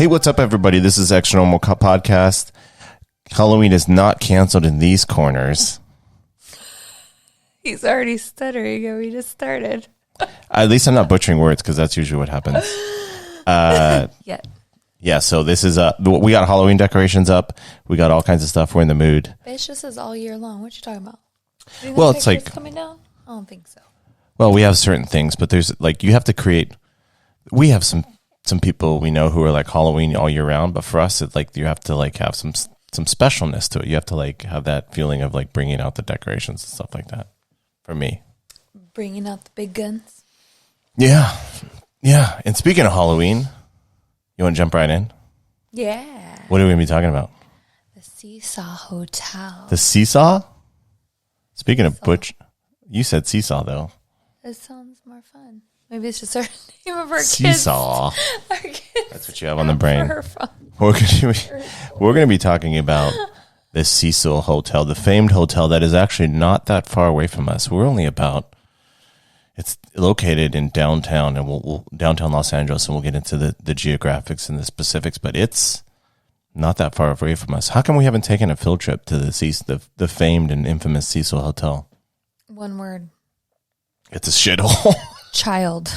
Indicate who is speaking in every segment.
Speaker 1: Hey, what's up, everybody? This is ExtraNormal Podcast. Halloween is not canceled in these corners.
Speaker 2: He's already stuttering and we just started.
Speaker 1: At least I'm not butchering words because that's usually what happens. Yeah, so this is, we got Halloween decorations up. We got all kinds of stuff. We're in the mood.
Speaker 2: It's just says all year long. What you talking about?
Speaker 1: Well, it's like
Speaker 2: coming down? I don't think so.
Speaker 1: Well, we have certain things, but there's like, you have to create, we have some people we know who are like Halloween all year round, but for us, it's like you have to like have some specialness to it. You have to like have that feeling of like bringing out the decorations and stuff like that. For me,
Speaker 2: bringing out the big guns.
Speaker 1: Yeah. And speaking of Halloween, you want to jump right in?
Speaker 2: Yeah.
Speaker 1: What are we going to be talking about?
Speaker 2: The Seesaw Hotel.
Speaker 1: The Seesaw? Speaking of Butch, you said Seesaw though.
Speaker 2: It sounds more fun. Maybe it's just our name of our
Speaker 1: Seesaw.
Speaker 2: kids. Our kids.
Speaker 1: That's what you have on the brain. We're going to be talking about the Cecil Hotel, the famed hotel that is actually not that far away from us. We're only about, it's located in downtown, and we'll downtown Los Angeles, and we'll get into the geographics and the specifics, but it's not that far away from us. How come we haven't taken a field trip to the famed and infamous Cecil Hotel?
Speaker 2: One word.
Speaker 1: It's a shithole.
Speaker 2: Child.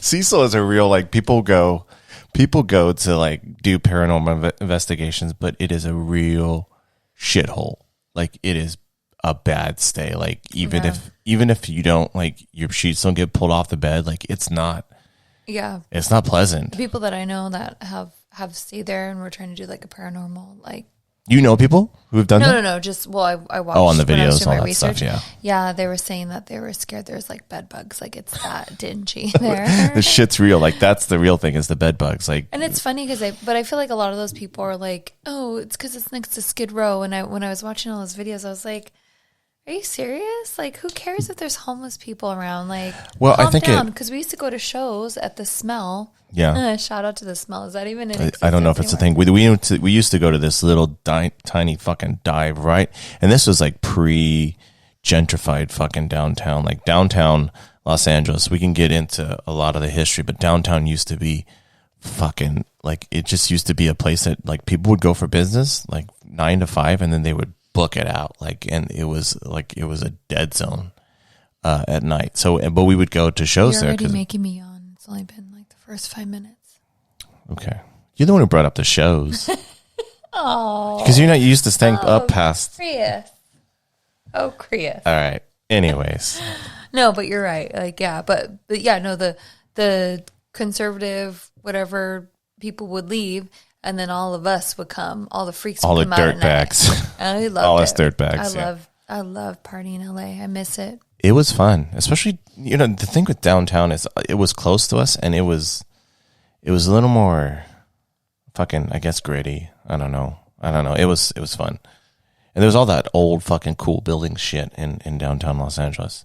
Speaker 1: Cecil is a real, like, people go to like do paranormal investigations, but it is a real shithole. Like, it is a bad stay. Like, even if you don't, like, your sheets don't get pulled off the bed, like, it's not pleasant.
Speaker 2: The people that I know that have stayed there and we're trying to do like a paranormal, like,
Speaker 1: you know people who have done that?
Speaker 2: No. Just, well, I watched.
Speaker 1: On the
Speaker 2: when I was
Speaker 1: videos,
Speaker 2: doing
Speaker 1: all
Speaker 2: my
Speaker 1: that
Speaker 2: research.
Speaker 1: stuff, yeah.
Speaker 2: Yeah, they were saying that they were scared there's like bed bugs. Like, it's that dingy there.
Speaker 1: The shit's real. Like, that's the real thing, is the bed bugs. Like,
Speaker 2: and it's funny because I feel like a lot of those people are like, oh, it's because it's next to Skid Row. And when I was watching all those videos, I was like, are you serious? Like, who cares if there's homeless people around? Like,
Speaker 1: well,
Speaker 2: calm
Speaker 1: I think
Speaker 2: down, because we used to go to shows at the Smell.
Speaker 1: Yeah.
Speaker 2: Shout out to the Smell. Is that even in existence?
Speaker 1: I don't know if it's a thing. We used to go to this little tiny fucking dive, right? And this was like pre-gentrified fucking downtown, like downtown Los Angeles. We can get into a lot of the history, but downtown used to be fucking, like, it just used to be a place that like people would go for business, like 9 to 5, and then they would book it out. Like, and it was a dead zone at night. So, but we would go to shows there.
Speaker 2: You're already making me yawn. It's only been like the first 5 minutes.
Speaker 1: Okay. You're the one who brought up the shows.
Speaker 2: Oh.
Speaker 1: Because you're not used to staying up past.
Speaker 2: Chris. Oh, Chris.
Speaker 1: All right. Anyways.
Speaker 2: No, but you're right. Like, yeah. But yeah, no, the conservative, whatever, people would leave, and then all of us would come. All the freaks would come out at night. All the dirtbags. I love
Speaker 1: all us dirtbags.
Speaker 2: I love partying in LA. I miss it.
Speaker 1: It was fun. Especially, the thing with downtown is it was close to us, and it was a little more fucking, I guess, gritty. I don't know. It was fun. And there was all that old fucking cool building shit in downtown Los Angeles.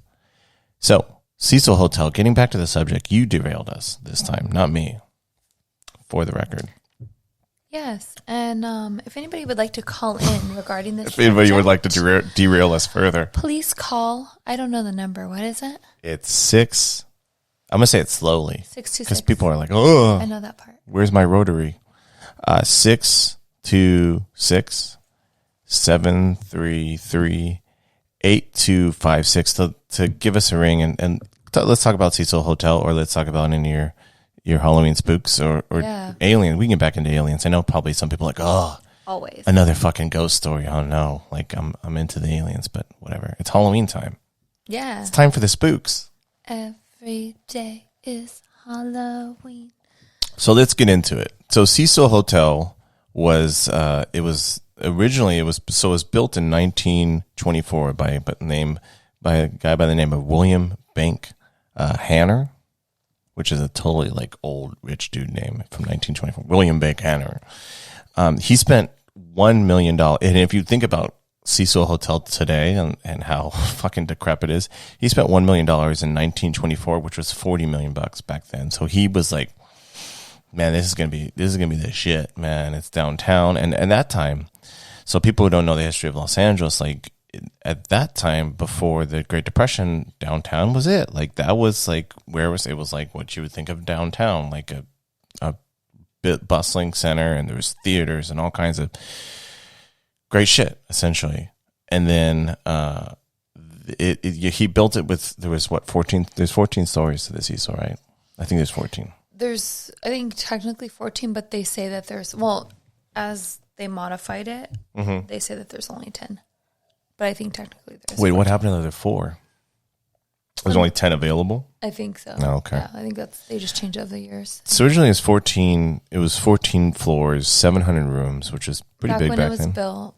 Speaker 1: So, Cecil Hotel, getting back to the subject, you derailed us this time, not me, for the record.
Speaker 2: Yes. And if anybody would like to call in regarding this
Speaker 1: if anybody would like to derail us further,
Speaker 2: please call. I don't know the number. What is it?
Speaker 1: It's 6. I'm going to say it slowly.
Speaker 2: 626.
Speaker 1: Because people are like, oh.
Speaker 2: I know that part.
Speaker 1: Where's my rotary? 626-733-8256 to give us a ring and let's talk about Cecil Hotel, or let's talk about any of your Halloween spooks or Alien. We can get back into aliens. I know probably some people are like, oh,
Speaker 2: always
Speaker 1: another fucking ghost story. Oh no, like I'm into the aliens, but whatever. It's Halloween time. Yeah, it's time for the spooks.
Speaker 2: Every day is Halloween. So
Speaker 1: let's get into it. So Cecil Hotel was it was built in 1924 by a guy by the name of William Bank Hanner, which is a totally like old rich dude name from 1924. William Bank Hanner. He spent $1 million, and if you think about Cecil Hotel today and how fucking decrepit it is, he spent $1 million in 1924, which was $40 million back then. So he was like, man, this is gonna be the shit, man. It's downtown, and that time. So people who don't know the history of Los Angeles, like at that time before the Great Depression, downtown was it. Like that was like it was like what you would think of downtown, like a bustling center, and there was theaters and all kinds of great shit, essentially. And then he built it with, there was 14? There's 14 stories to the Cecil, right? I think there's 14.
Speaker 2: There's, I think, technically 14, but they say that there's, as they modified it, they say that there's only 10. But I think technically there's
Speaker 1: Wait,
Speaker 2: 14.
Speaker 1: what happened to the other 4? There's only 10 available?
Speaker 2: I think so.
Speaker 1: Oh, okay.
Speaker 2: Yeah, I think they just changed over the years.
Speaker 1: So originally it was 14 floors, 700 rooms, which is pretty big back then.
Speaker 2: When it was built.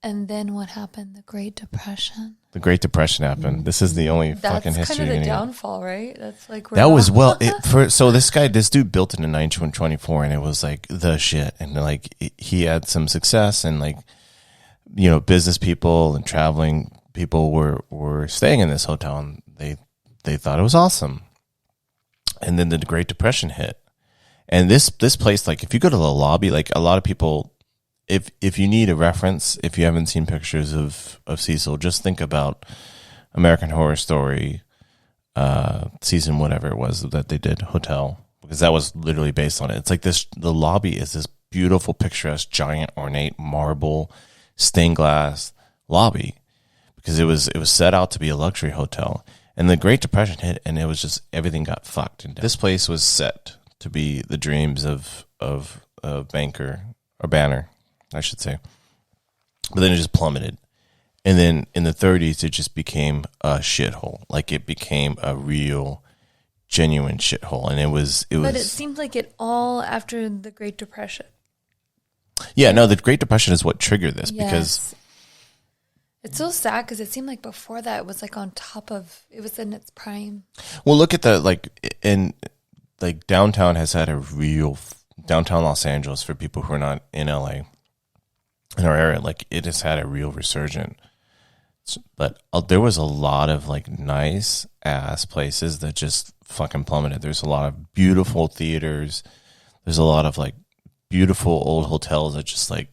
Speaker 2: And then what happened? The Great Depression.
Speaker 1: The Great Depression happened. This is the only fucking history.
Speaker 2: That's kind of the downfall, right? That's like
Speaker 1: that was this dude built it in 1924, and it was like the shit. And like he had some success, and like, you know, business people and traveling people were staying in this hotel, and they thought it was awesome. And then the Great Depression hit, and this place, like if you go to the lobby, like a lot of people. If you need a reference, if you haven't seen pictures of Cecil, just think about American Horror Story, season whatever it was that they did, Hotel, because that was literally based on it. It's like the lobby is this beautiful, picturesque, giant, ornate marble, stained glass lobby, because it was set out to be a luxury hotel. And the Great Depression hit, and it was just, everything got fucked. And this place was set to be the dreams of a banker, or Banner, I should say. But then it just plummeted. And then in the 30s, it just became a shithole. Like it became a real, genuine shithole. And it was.
Speaker 2: But it seemed like it all after the Great Depression.
Speaker 1: Yeah, no, the Great Depression is what triggered this, because.
Speaker 2: It's so sad because it seemed like before that it was like on top of, it was in its prime.
Speaker 1: Well, look at downtown has had a real, downtown Los Angeles, for people who are not in LA. In our area, like it has had a real resurgence, but there was a lot of like nice ass places that just fucking plummeted. There's a lot of beautiful theaters. There's a lot of like beautiful old hotels that just like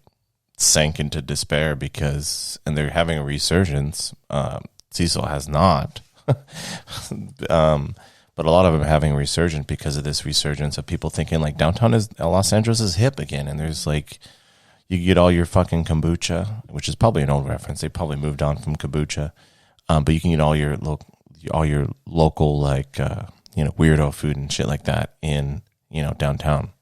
Speaker 1: sank into despair and they're having a resurgence. Cecil has not, but a lot of them are having a resurgence because of this resurgence of people thinking like downtown Los Angeles is hip again, and there's like. You get all your fucking kombucha, which is probably an old reference. They probably moved on from kombucha, but you can get all your local like weirdo food and shit like that in downtown.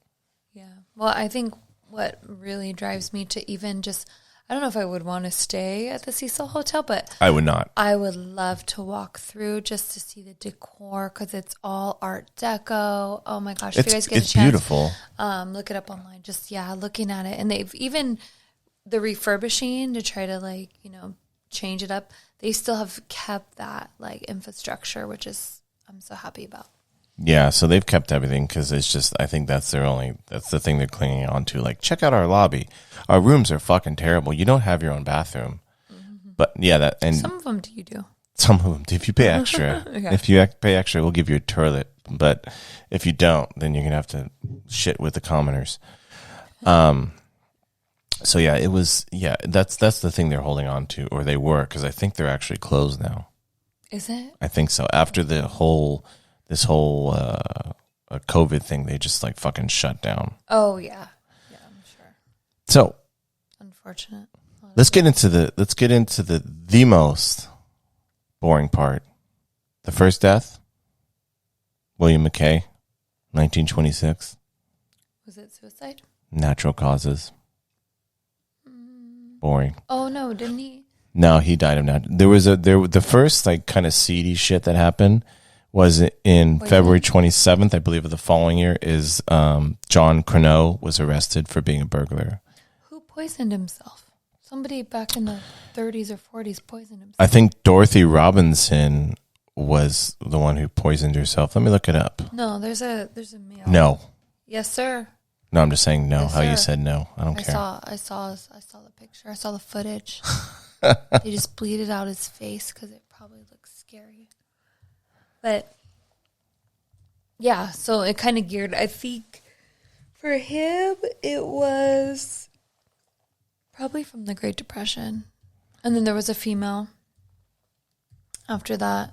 Speaker 2: Yeah, well, I think what really drives me to even just, I don't know if I would want to stay at the Cecil Hotel, but
Speaker 1: I would not.
Speaker 2: I would love to walk through just to see the decor because it's all Art Deco. Oh my gosh, if you guys get a chance,
Speaker 1: it's beautiful.
Speaker 2: Look it up online. Just looking at it, and they've even the refurbishing to try to change it up. They still have kept that like infrastructure, which is I'm so happy about.
Speaker 1: Yeah, so they've kept everything because it's just, I think that's the thing they're clinging on to. Like, check out our lobby. Our rooms are fucking terrible. You don't have your own bathroom. Mm-hmm. But yeah, and
Speaker 2: some of them you do.
Speaker 1: Some of them, if you pay extra. Yeah. If you pay extra, we'll give you a toilet. But if you don't, then you're going to have to shit with the commoners. So yeah, that's the thing they're holding on to, or they were, because I think they're actually closed now.
Speaker 2: Is it?
Speaker 1: I think so. After this whole COVID thing, they just like fucking shut down.
Speaker 2: Oh yeah, I'm sure.
Speaker 1: So,
Speaker 2: unfortunate.
Speaker 1: Let's get into the most boring part. The first death, William McKay, 1926.
Speaker 2: Was it suicide?
Speaker 1: Natural causes. Boring.
Speaker 2: Oh no, didn't he?
Speaker 1: No, he died of natural. The first like kind of seedy shit that happened was in February 27th, I believe, of the following year. Is John Croneau was arrested for being a burglar.
Speaker 2: Who poisoned himself? Somebody back in the 30s or 40s poisoned himself.
Speaker 1: I think Dorothy Robinson was the one who poisoned herself. Let me look it up.
Speaker 2: No, there's a male.
Speaker 1: No.
Speaker 2: Yes, sir.
Speaker 1: No, I'm just saying no.
Speaker 2: Yes,
Speaker 1: how
Speaker 2: sir.
Speaker 1: You said no. I don't care.
Speaker 2: I saw the picture. I saw the footage. They just bleeded out his face because it probably looks scary. But yeah, so it kind of geared. I think for him, it was probably from the Great Depression. And then there was a female after that.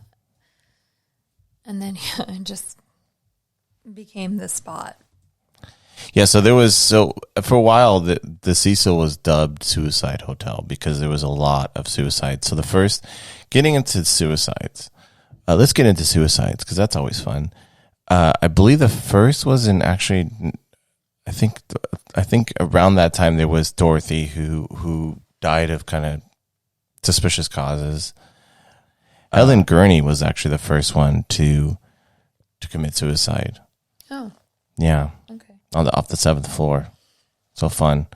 Speaker 2: And then it just became the spot.
Speaker 1: Yeah, so for a while the Cecil was dubbed Suicide Hotel because there was a lot of suicides. So getting into suicides, let's get into suicides because that's always fun. I believe the first was I think around that time there was Dorothy who died of kind of suspicious causes. Ellen Gurney was actually the first one to commit suicide.
Speaker 2: Oh.
Speaker 1: Yeah.
Speaker 2: Okay.
Speaker 1: Off the 7th floor. So fun.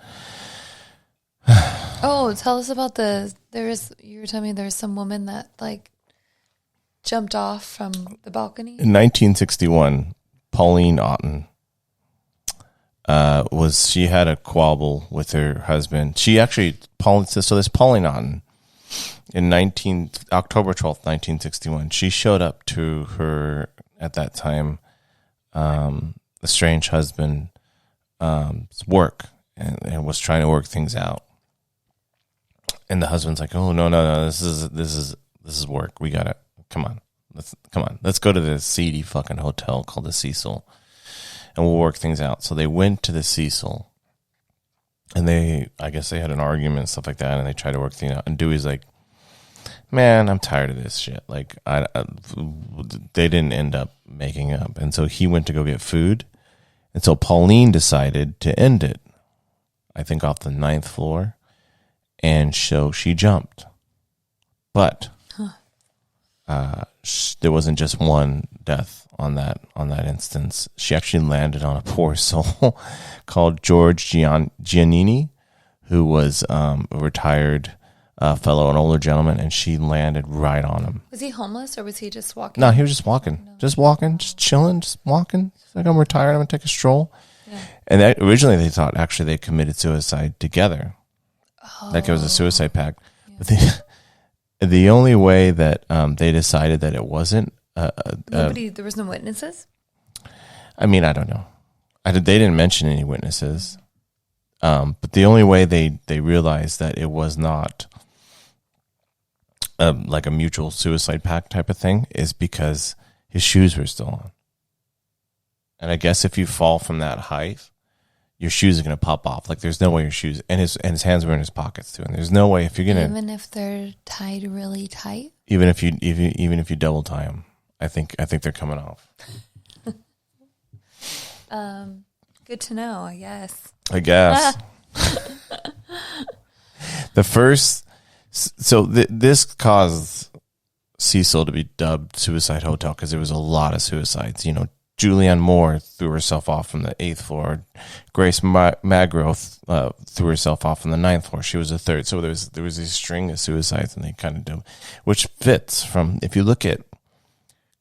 Speaker 2: Oh, tell us about you were telling me there was some woman that like jumped off from the balcony.
Speaker 1: In 1961, Pauline Otten she had a quabble with her husband. So this Pauline Otten in October 12th, 1961, she showed up to her, at that time, estranged husband work and was trying to work things out. And the husband's like, "Oh no, this is work. We got it. Come on, let's go to this seedy fucking hotel called the Cecil, and we'll work things out." So they went to the Cecil, and I guess they had an argument and stuff like that, and they tried to work things out. And Dewey's like, "Man, I'm tired of this shit." Like, they didn't end up making up, and so he went to go get food, and so Pauline decided to end it. I think off the 9th floor, and so she jumped, but there wasn't just one death on that instance. She actually landed on a poor soul called George Giannini, who was a retired fellow, an older gentleman, and she landed right on him.
Speaker 2: Was he homeless or was he just walking?
Speaker 1: No, he was just walking, just chilling, just walking. He's like, "I'm retired. I'm gonna take a stroll." Yeah. And originally they thought actually they committed suicide together, like it was a suicide pact. Yeah. But the only way that they decided that it wasn't,
Speaker 2: there was no witnesses.
Speaker 1: I mean, I don't know. They didn't mention any witnesses, but the only way they realized that it was not like a mutual suicide pact type of thing is because his shoes were still on. And I guess if you fall from that height, your shoes are going to pop off. Like, there's no way your shoes, and his hands were in his pockets too. And there's no way if you're going to,
Speaker 2: even if they're tied really tight,
Speaker 1: even if you double tie them, I think they're coming off.
Speaker 2: Good to know, I guess.
Speaker 1: This caused Cecil to be dubbed Suicide Hotel because there was a lot of suicides. You know, Julianne Moore threw herself off from the 8th floor. Grace Magro threw herself off from the 9th floor. She was the 3rd. So there was a string of suicides, and they kind of do, which fits from, if you look at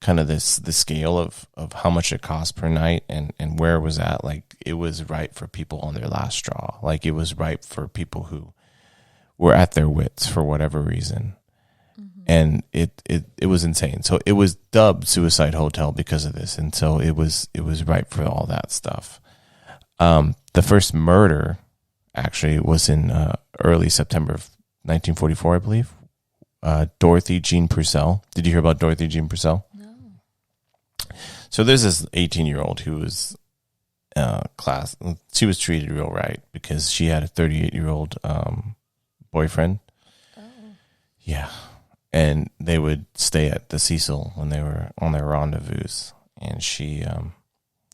Speaker 1: kind of the scale of how much it cost per night and where it was at, like, it was right for people on their last straw. Like, it was right for people who were at their wits for whatever reason. And it was insane. So it was dubbed Suicide Hotel because of this, and so it was right for all that stuff. The first murder actually was in early September of 1944, I believe. Dorothy Jean Purcell. Did you hear about Dorothy Jean Purcell?
Speaker 2: No.
Speaker 1: So there's this 18-year-old who was she was treated real right because she had a 38-year-old boyfriend. Oh. Yeah. And they would stay at the Cecil when they were on their rendezvous. And she,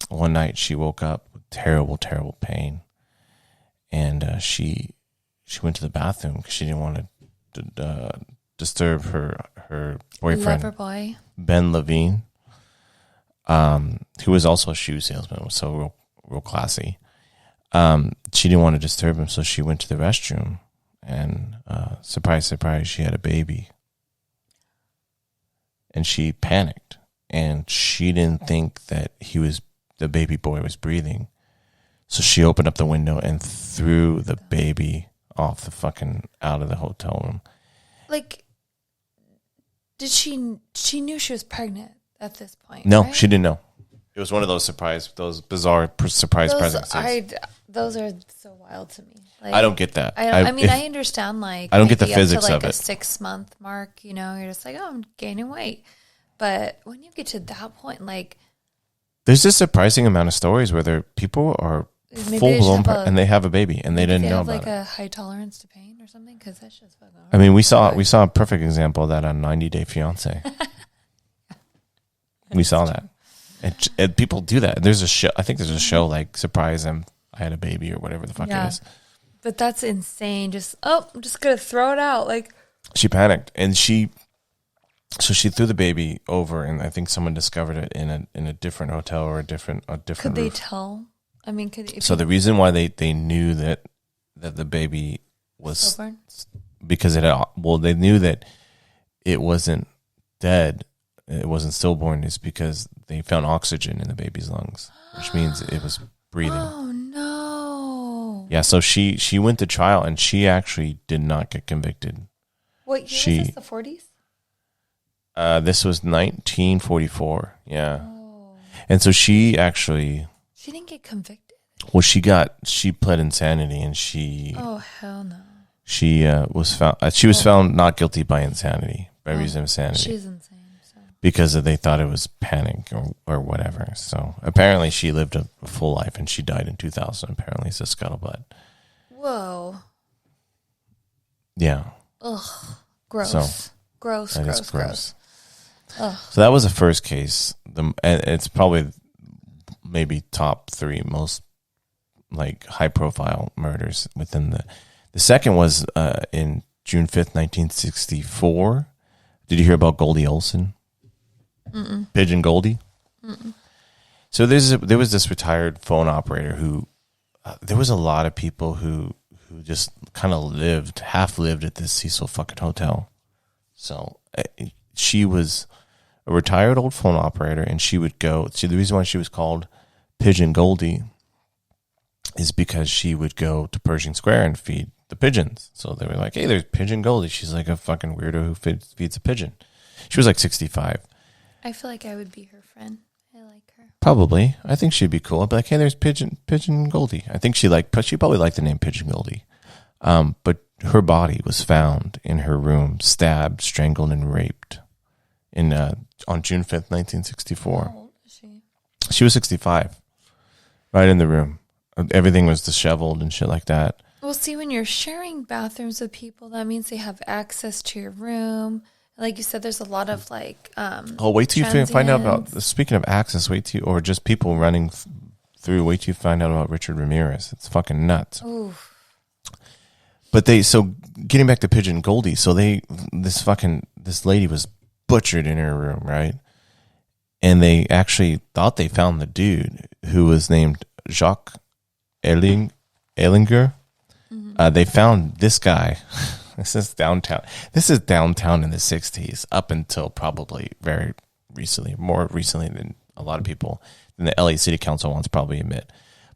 Speaker 1: one night she woke up with terrible, terrible pain. And she went to the bathroom because she didn't want to disturb her boyfriend,
Speaker 2: lover boy,
Speaker 1: Ben Levine, who was also a shoe salesman, was so real classy. She didn't want to disturb him, so she went to the restroom. And surprise, surprise, she had a baby. And she panicked, and she didn't think that the baby boy was breathing. So she opened up the window and threw the baby off out of the hotel room.
Speaker 2: Like, she knew she was pregnant at this point?
Speaker 1: No,
Speaker 2: right?
Speaker 1: She didn't know. It was one of those bizarre surprise pregnancies.
Speaker 2: Those are so wild to me. Like,
Speaker 1: I don't get that.
Speaker 2: I understand, like,
Speaker 1: I don't get the
Speaker 2: maybe
Speaker 1: physics
Speaker 2: up to,
Speaker 1: of
Speaker 2: like,
Speaker 1: it.
Speaker 2: a 6-month mark, you know, you're just like, oh, I'm gaining weight. But when you get to that point, like,
Speaker 1: there's a surprising amount of stories where people are full blown, and they have a baby, and they didn't know about it.
Speaker 2: Like a high tolerance to pain or something, because that's just fucking.
Speaker 1: I mean, we saw a perfect example of that on 90 Day Fiance. We saw that, and people do that. There's a show. I think there's a show like Surprise I had a baby or whatever the fuck it is.
Speaker 2: But that's insane. I'm just gonna throw it out. Like
Speaker 1: she panicked, and she threw the baby over, and I think someone discovered it in a different hotel or a different.
Speaker 2: Could they tell? I mean,
Speaker 1: so the reason why they knew that the baby was
Speaker 2: stillborn?
Speaker 1: Because they knew that it wasn't dead, it wasn't stillborn, is because they found oxygen in the baby's lungs, which means it was breathing.
Speaker 2: Oh no!
Speaker 1: Yeah, so she went to trial, and she actually did not get convicted.
Speaker 2: What year was this? The
Speaker 1: 40s? This was 1944. Yeah, and so she
Speaker 2: didn't get convicted.
Speaker 1: Well, she pled insanity, and she.
Speaker 2: Oh hell no!
Speaker 1: She was found. She was found not guilty by insanity, by reason of insanity.
Speaker 2: She's insane. So.
Speaker 1: Because they thought it was panic or whatever. So apparently, she lived a full life, and she died in 2000. Apparently, it's a scuttlebutt.
Speaker 2: Whoa.
Speaker 1: Yeah.
Speaker 2: Ugh. Gross.
Speaker 1: So,
Speaker 2: gross.
Speaker 1: Ugh. So that was the first case. And it's probably maybe top 3 most like high profile murders within the second was in June 5th, 1964. Did you hear about Goldie Olson?
Speaker 2: Mm-mm.
Speaker 1: Pigeon Goldie?
Speaker 2: Mm-mm.
Speaker 1: So there was this retired phone operator who there was a lot of people who just kind of half lived at this Cecil fucking hotel. So she was a retired old phone operator, and she would go. See, the reason why she was called Pigeon Goldie is because she would go to Pershing Square and feed the pigeons. So they were like, hey, there's Pigeon Goldie. She's like a fucking weirdo who feeds a pigeon. She was like 65.
Speaker 2: I feel like I would be her friend. I like her.
Speaker 1: Probably. I think she'd be cool. I'd be like, hey, there's Pigeon Goldie. I think she probably liked the name Pigeon Goldie. But her body was found in her room, stabbed, strangled, and raped on June 5th, 1964.
Speaker 2: How old is she?
Speaker 1: She was 65. Right in the room. Everything was disheveled and shit like that.
Speaker 2: Well, see, when you're sharing bathrooms with people, that means they have access to your room. Like you said, there's a lot of like.
Speaker 1: Wait till you find out about. Speaking of access, or just people running through. Wait till you find out about Richard Ramirez. It's fucking nuts.
Speaker 2: Oof.
Speaker 1: But getting back to Pigeon Goldie, so this lady was butchered in her room, right? And they actually thought they found the dude who was named Jacques Ellinger. Mm-hmm. They found this guy. This is downtown. This is downtown in the 60s, up until probably very recently, more recently than a lot of people, than the LA City Council wants to probably admit.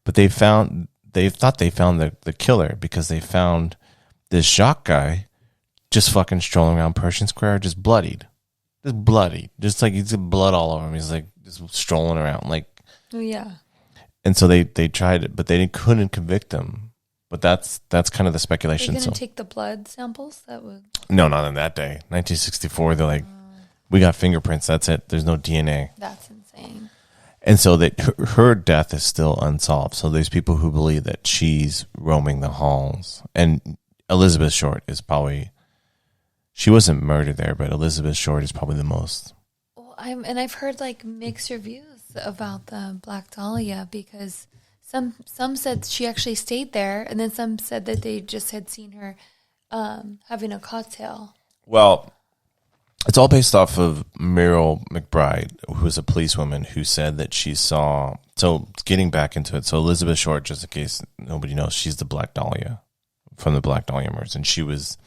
Speaker 1: But they thought they found the killer because they found this Jacques guy just fucking strolling around Pershing Square, just bloodied. Just like he's blood all over him. He's like just strolling around, like.
Speaker 2: Oh yeah.
Speaker 1: And so they tried it, but they couldn't convict him. But that's kind of the speculation.
Speaker 2: Are you going to take the blood samples? That would.
Speaker 1: No, not in that day. 1964. They're like, we got fingerprints. That's it. There's no DNA.
Speaker 2: That's insane.
Speaker 1: And so that her death is still unsolved. So there's people who believe that she's roaming the halls. And Elizabeth Short is probably. She wasn't murdered there, but Elizabeth Short is probably the most.
Speaker 2: Well, I've heard like mixed reviews about the Black Dahlia because some said she actually stayed there, and then some said that they just had seen her having a cocktail.
Speaker 1: Well, it's all based off of Meryl McBride, who was a policewoman who said that she saw. So getting back into it, so Elizabeth Short, just in case nobody knows, she's the Black Dahlia from the Black Dahlia murders, and she was.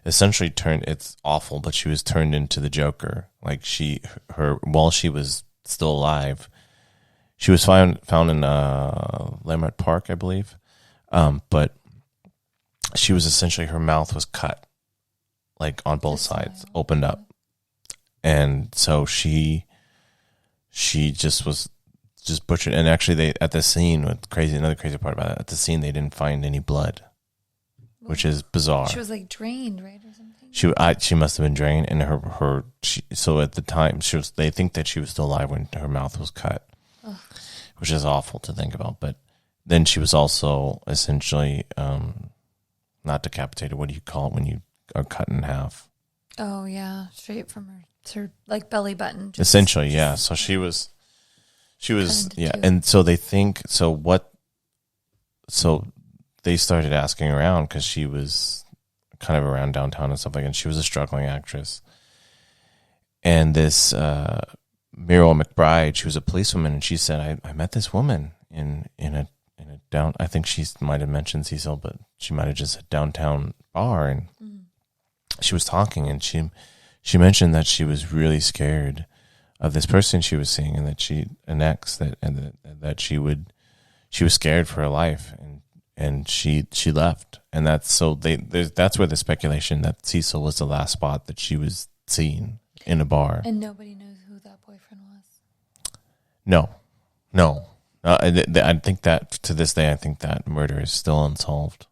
Speaker 1: Essentially turned, it's awful, but she was turned into the Joker. Like while she was still alive, she was found in Leimert Park, I believe. But she was essentially, her mouth was cut, like on both sides, opened up. And so she just was just butchered. And actually they, at the scene, another crazy part about it, at the scene, they didn't find any blood. Which is bizarre.
Speaker 2: She was like drained, right, or something.
Speaker 1: She must have been drained, and so at the time they think that she was still alive when her mouth was cut, which is awful to think about. But then she was also essentially not decapitated. What do you call it when you are cut in half?
Speaker 2: Oh yeah, straight from her like belly button.
Speaker 1: Essentially, yeah. So she was yeah, and so they think so. What? So they started asking around because she was kind of around downtown and stuff like that. And she was a struggling actress, and this Muriel McBride, she was a policewoman, and she said, "I met this woman in a down. I think she might have mentioned Cecil, but she might have just said downtown bar, and she was talking, and she mentioned that she was really scared of this person she was seeing, and that that she was scared for her life, and she left, and that's where the speculation that Cecil was the last spot that she was seen in a bar,
Speaker 2: and nobody knows who that boyfriend was.
Speaker 1: No. I think that to this day, I think that murder is still unsolved.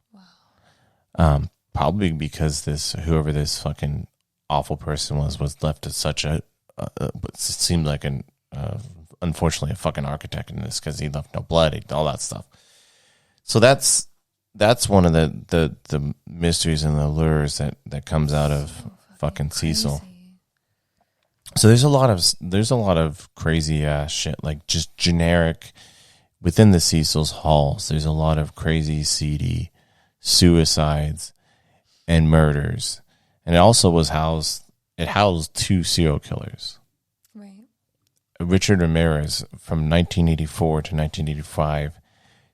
Speaker 1: Wow. Probably because whoever this fucking awful person was left as such it seemed like unfortunately a fucking architect in this, because he left no blood, all that stuff. So that's one of the mysteries and the lures that comes out of fucking Cecil. So there's a lot of crazy ass shit, like just generic within the Cecil's halls. There's a lot of crazy, seedy suicides and murders, and it also housed two serial killers.
Speaker 2: Right.
Speaker 1: Richard Ramirez from 1984 to 1985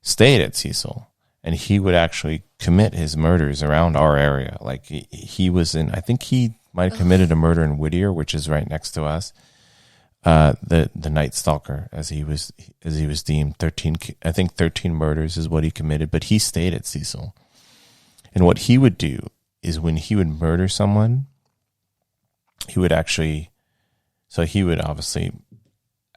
Speaker 1: stayed at Cecil, and he would actually commit his murders around our area. Like he was in, I think he might have committed a murder in Whittier, which is right next to us. The Night Stalker, as he was deemed, 13 murders is what he committed, but he stayed at Cecil. And what he would do is when he would murder someone, he would obviously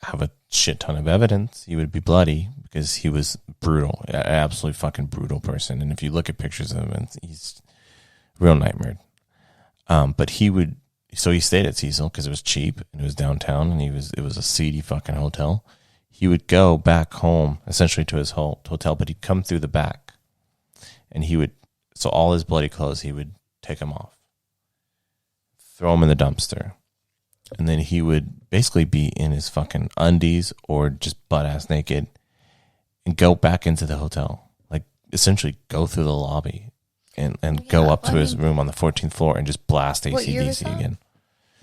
Speaker 1: have a shit ton of evidence. He would be bloody because he was brutal, an absolutely fucking brutal person. And if you look at pictures of him, he's a real nightmare. But he stayed at Cecil because it was cheap and it was downtown, and it was a seedy fucking hotel. He would go back home essentially to his hotel, but he'd come through the back, and so all his bloody clothes, he would take them off, throw them in the dumpster, and then he would basically be in his fucking undies or just butt ass naked and go back into the hotel, like essentially go through the lobby and go up to his room on the 14th floor and just blast AC/DC again.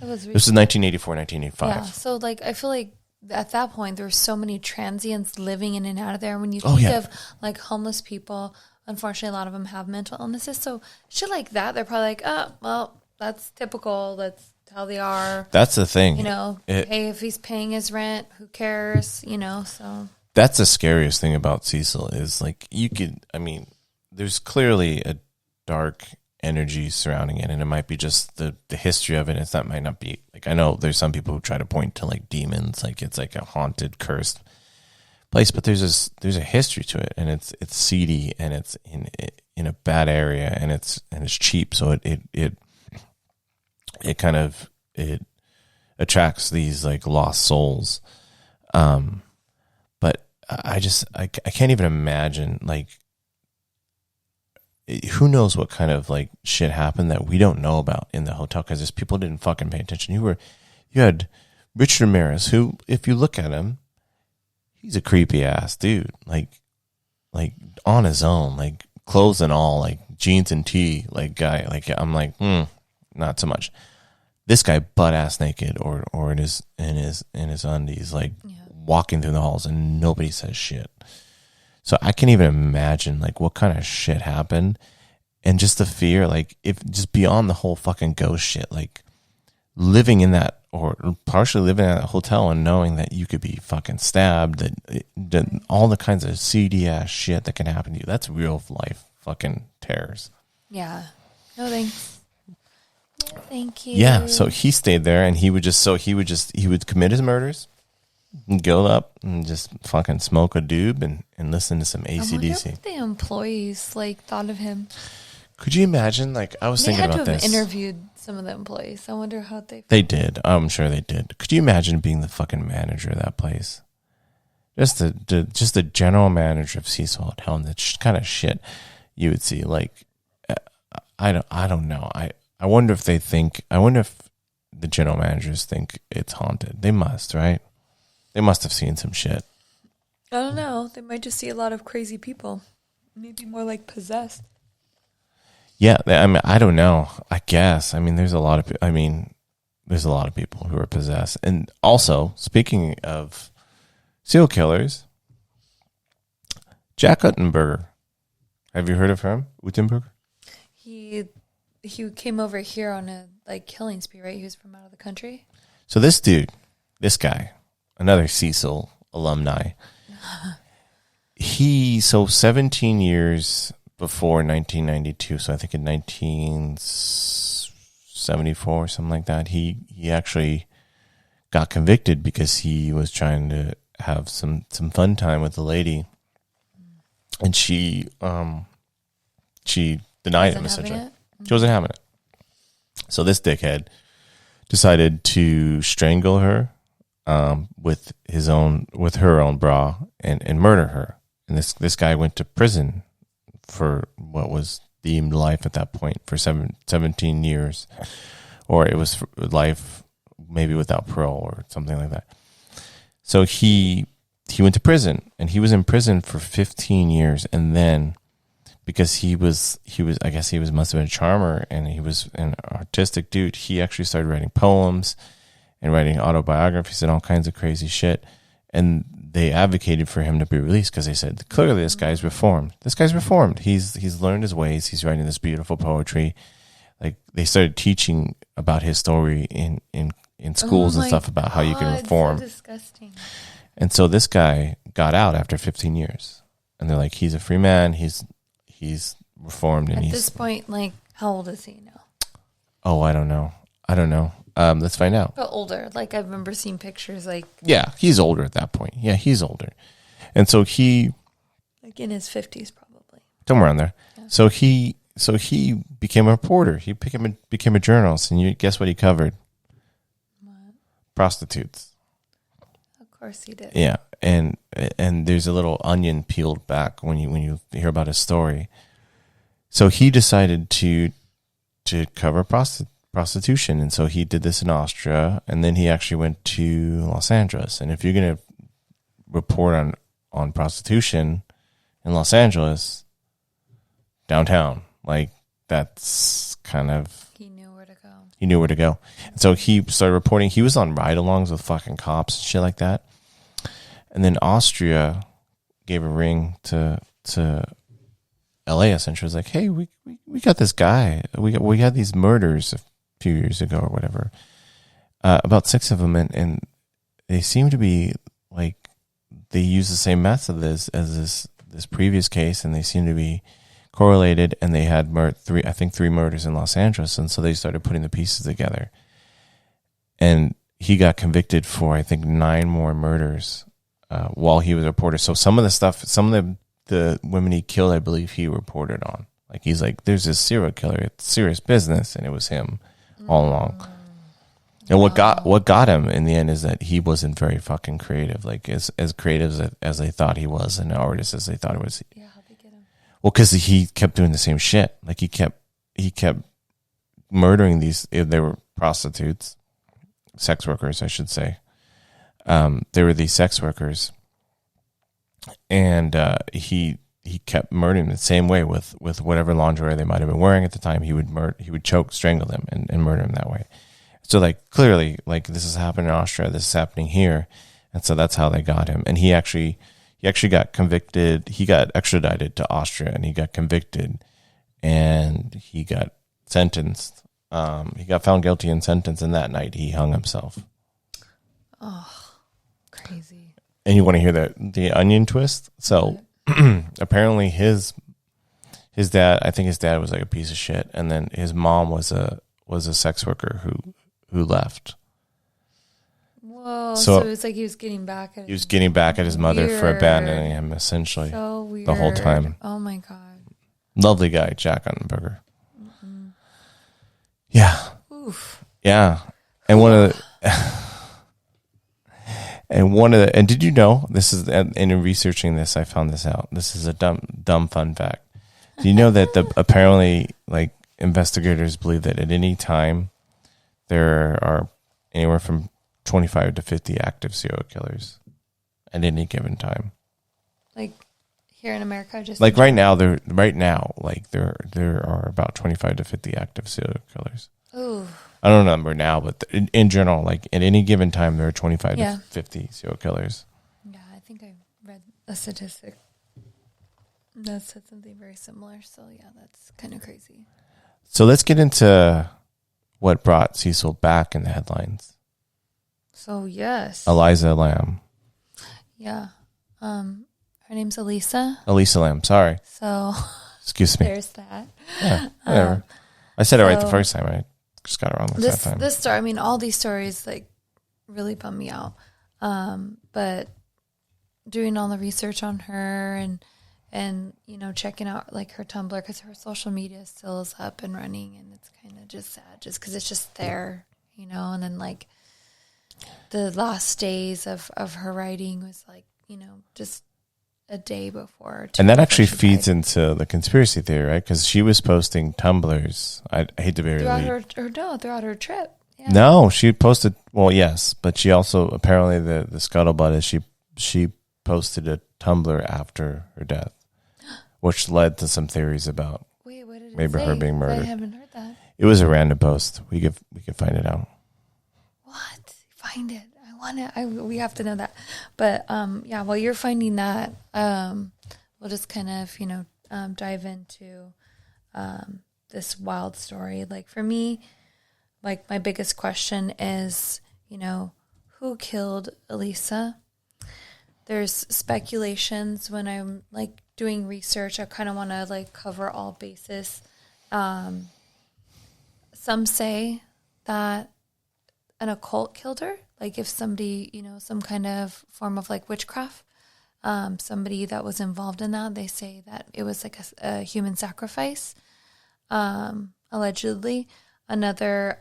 Speaker 1: This is 1984, 1985.
Speaker 2: Yeah, so like I feel like at that point there were so many transients living in and out of there. When you think of like homeless people, unfortunately a lot of them have mental illnesses. So shit like that, they're probably like, oh, well, that's typical. That's how they are.
Speaker 1: That's the thing.
Speaker 2: Hey, if he's paying his rent, who cares? So
Speaker 1: that's the scariest thing about Cecil is like there's clearly a dark energy surrounding it, and it might be just the history of it. That might not be like, I know there's some people who try to point to like demons, like it's like a haunted, cursed place, but there's a history to it, and it's seedy, and it's in a bad area, and it's cheap, so it attracts these like lost souls. But I can't even imagine, like, who knows what kind of like shit happened that we don't know about in the hotel, because people didn't fucking pay attention. You had Richard Ramirez, who, if you look at him, he's a creepy ass dude, like on his own, like clothes and all, like jeans and tee, like guy. Like I'm like, not so much. This guy butt ass naked or in his undies, like walking through the halls, and nobody says shit. So I can't even imagine like what kind of shit happened, and just the fear, like if just beyond the whole fucking ghost shit, like living in that or partially living in that hotel and knowing that you could be fucking stabbed, that all the kinds of seedy ass shit that can happen to you. That's real life fucking terrors.
Speaker 2: Yeah. No thanks. No, thank you.
Speaker 1: Yeah. So he stayed there, and he would commit his murders, and go up and just fucking smoke a doob and listen to some AC/DC.
Speaker 2: I wonder what the employees like thought of him.
Speaker 1: Could you imagine? Like, I was thinking about this.
Speaker 2: They had to have interviewed some of the employees. I wonder how they.
Speaker 1: They did. I'm sure they did. Could you imagine being the fucking manager of that place? Just the general manager of Cecil Hotel, and the kind of shit you would see. Like, I don't know. I wonder if they think. I wonder if the general managers think it's haunted. They must, right? They must have seen some shit.
Speaker 2: I don't know. They might just see a lot of crazy people. Maybe more like possessed.
Speaker 1: Yeah, I mean, I don't know. I guess. I mean, there's a lot of people who are possessed. And also, speaking of serial killers, Jack Uttenberger. Have you heard of him? Uttenberger?
Speaker 2: He came over here on a killing spree, right? He was from out of the country.
Speaker 1: So this guy, another Cecil alumni. 17 years before 1992, so I think in 1974 or something like that, he actually got convicted because he was trying to have some fun time with a lady, and she denied him essentially. She wasn't having it. So this dickhead decided to strangle her with her own bra and murder her. And this guy went to prison for what was deemed life at that point for 17 years, or it was life maybe without parole or something like that. So he went to prison, and he was in prison for 15 years, and then because he was I guess he must have been a charmer, and he was an artistic dude, he actually started writing poems and writing autobiographies and all kinds of crazy shit. And they advocated for him to be released because they said, clearly this guy's reformed. He's learned his ways. He's writing this beautiful poetry. Like, they started teaching about his story in schools and stuff about how you can reform.
Speaker 2: So disgusting.
Speaker 1: And so this guy got out after 15 years. And they're like, he's a free man. He's reformed. And
Speaker 2: at this point, how old is he now?
Speaker 1: Oh, I don't know. Let's find out.
Speaker 2: But older. I remember seeing pictures
Speaker 1: Yeah, he's older at that point. Yeah, he's older. And so he...
Speaker 2: in his 50s probably.
Speaker 1: Somewhere around there. Yeah. So he became a reporter. He became a journalist. And you guess what he covered? What? Prostitutes.
Speaker 2: Of course he did.
Speaker 1: Yeah. And there's a little onion peeled back when you hear about his story. So he decided to cover prostitution, and so he did this in Austria, and then he actually went to Los Angeles. And if you're going to report on prostitution in Los Angeles, downtown, that's kind of...
Speaker 2: He knew where to
Speaker 1: go. And so he started reporting. He was on ride-alongs with fucking cops and shit like that. And then Austria gave a ring to LA essentially. It was like, hey, we got this guy. We had these murders a few years ago or whatever. About 6 of them, and they seem to be they use the same method as this previous case, and they seem to be correlated. And they had 3 murders in Los Angeles, and so they started putting the pieces together. And he got convicted for, I think, 9 more murders while he was a reporter. So some of the women he killed, I believe he reported on. He's like, there's this serial killer. It's serious business, and it was him all along. And what got him in the end is that he wasn't very fucking creative, as creative as they thought he was, and an artist as they thought he was.
Speaker 2: Yeah, how'd they get him?
Speaker 1: Well, because he kept doing the same shit. He kept murdering these. They were prostitutes, sex workers, I should say. They were these sex workers, and he kept murdering the same way with whatever lingerie they might have been wearing at the time. He would choke, strangle them, and murder them that way. So clearly, this is happening in Austria, this is happening here, and so that's how they got him. And he actually got convicted. He got extradited to Austria, and he got convicted, and he got sentenced. He got found guilty and sentenced, and that night he hung himself.
Speaker 2: Oh, crazy.
Speaker 1: And you want to hear the onion twist? So apparently his dad, I think his dad was a piece of shit, and then his mom was a sex worker who left.
Speaker 2: Whoa! So it was he was getting back at
Speaker 1: his mother for abandoning him, essentially.
Speaker 2: So weird.
Speaker 1: The whole time.
Speaker 2: Oh my god.
Speaker 1: Lovely guy, Jack Uttenberger. Mm-hmm. Yeah.
Speaker 2: Oof.
Speaker 1: Yeah. And one of the And did you know, this is, and in researching this, I found this out. This is a dumb fun fact. Do you know that apparently, like, investigators believe that at any time there are anywhere from 25 to 50 active serial killers at any given time?
Speaker 2: Like here in America, just
Speaker 1: like right now, there are about 25 to 50 active serial killers.
Speaker 2: Ooh.
Speaker 1: I don't know the number now, but in general, like at any given time, there are 25 to 50 serial killers.
Speaker 2: Yeah, I think I read a statistic that said something very similar. So yeah, that's kind of crazy.
Speaker 1: So let's get into what brought Cecil back in the headlines.
Speaker 2: So yes,
Speaker 1: Elisa Lam.
Speaker 2: Yeah, her name's Elisa.
Speaker 1: Elisa Lam. Sorry.
Speaker 2: So
Speaker 1: excuse me.
Speaker 2: There's that.
Speaker 1: Yeah, whatever. I said it right the first time. I just got it wrong the second time.
Speaker 2: This story, I mean, all these stories like really bum me out. But doing all the research on her and you know, checking out like her Tumblr, because her social media still is up and running, and it's kind of just sad just because it's just there, you know. And then like the last days of her writing was like, you know, just a day before.
Speaker 1: And that actually feeds into the conspiracy theory, right? Because she was posting Tumblrs. I hate to be
Speaker 2: throughout her trip. Yeah.
Speaker 1: No, she posted. Well, yes, but she also apparently the scuttlebutt is she posted a Tumblr after her death, which led to some theories about maybe her being murdered.
Speaker 2: I haven't heard that.
Speaker 1: It was a random post. We could find it out.
Speaker 2: What? Find it. I want it. We have to know that. But yeah, while you're finding that, we'll just kind of, you know, dive into this wild story. Like for me, like my biggest question is, you know, who killed Elisa? There's speculations when I'm like doing research. I kind of want to like cover all bases. Some say that an occult killed her. Like if somebody, you know, some kind of form of like witchcraft, somebody that was involved in that, they say that it was like a human sacrifice, allegedly. Another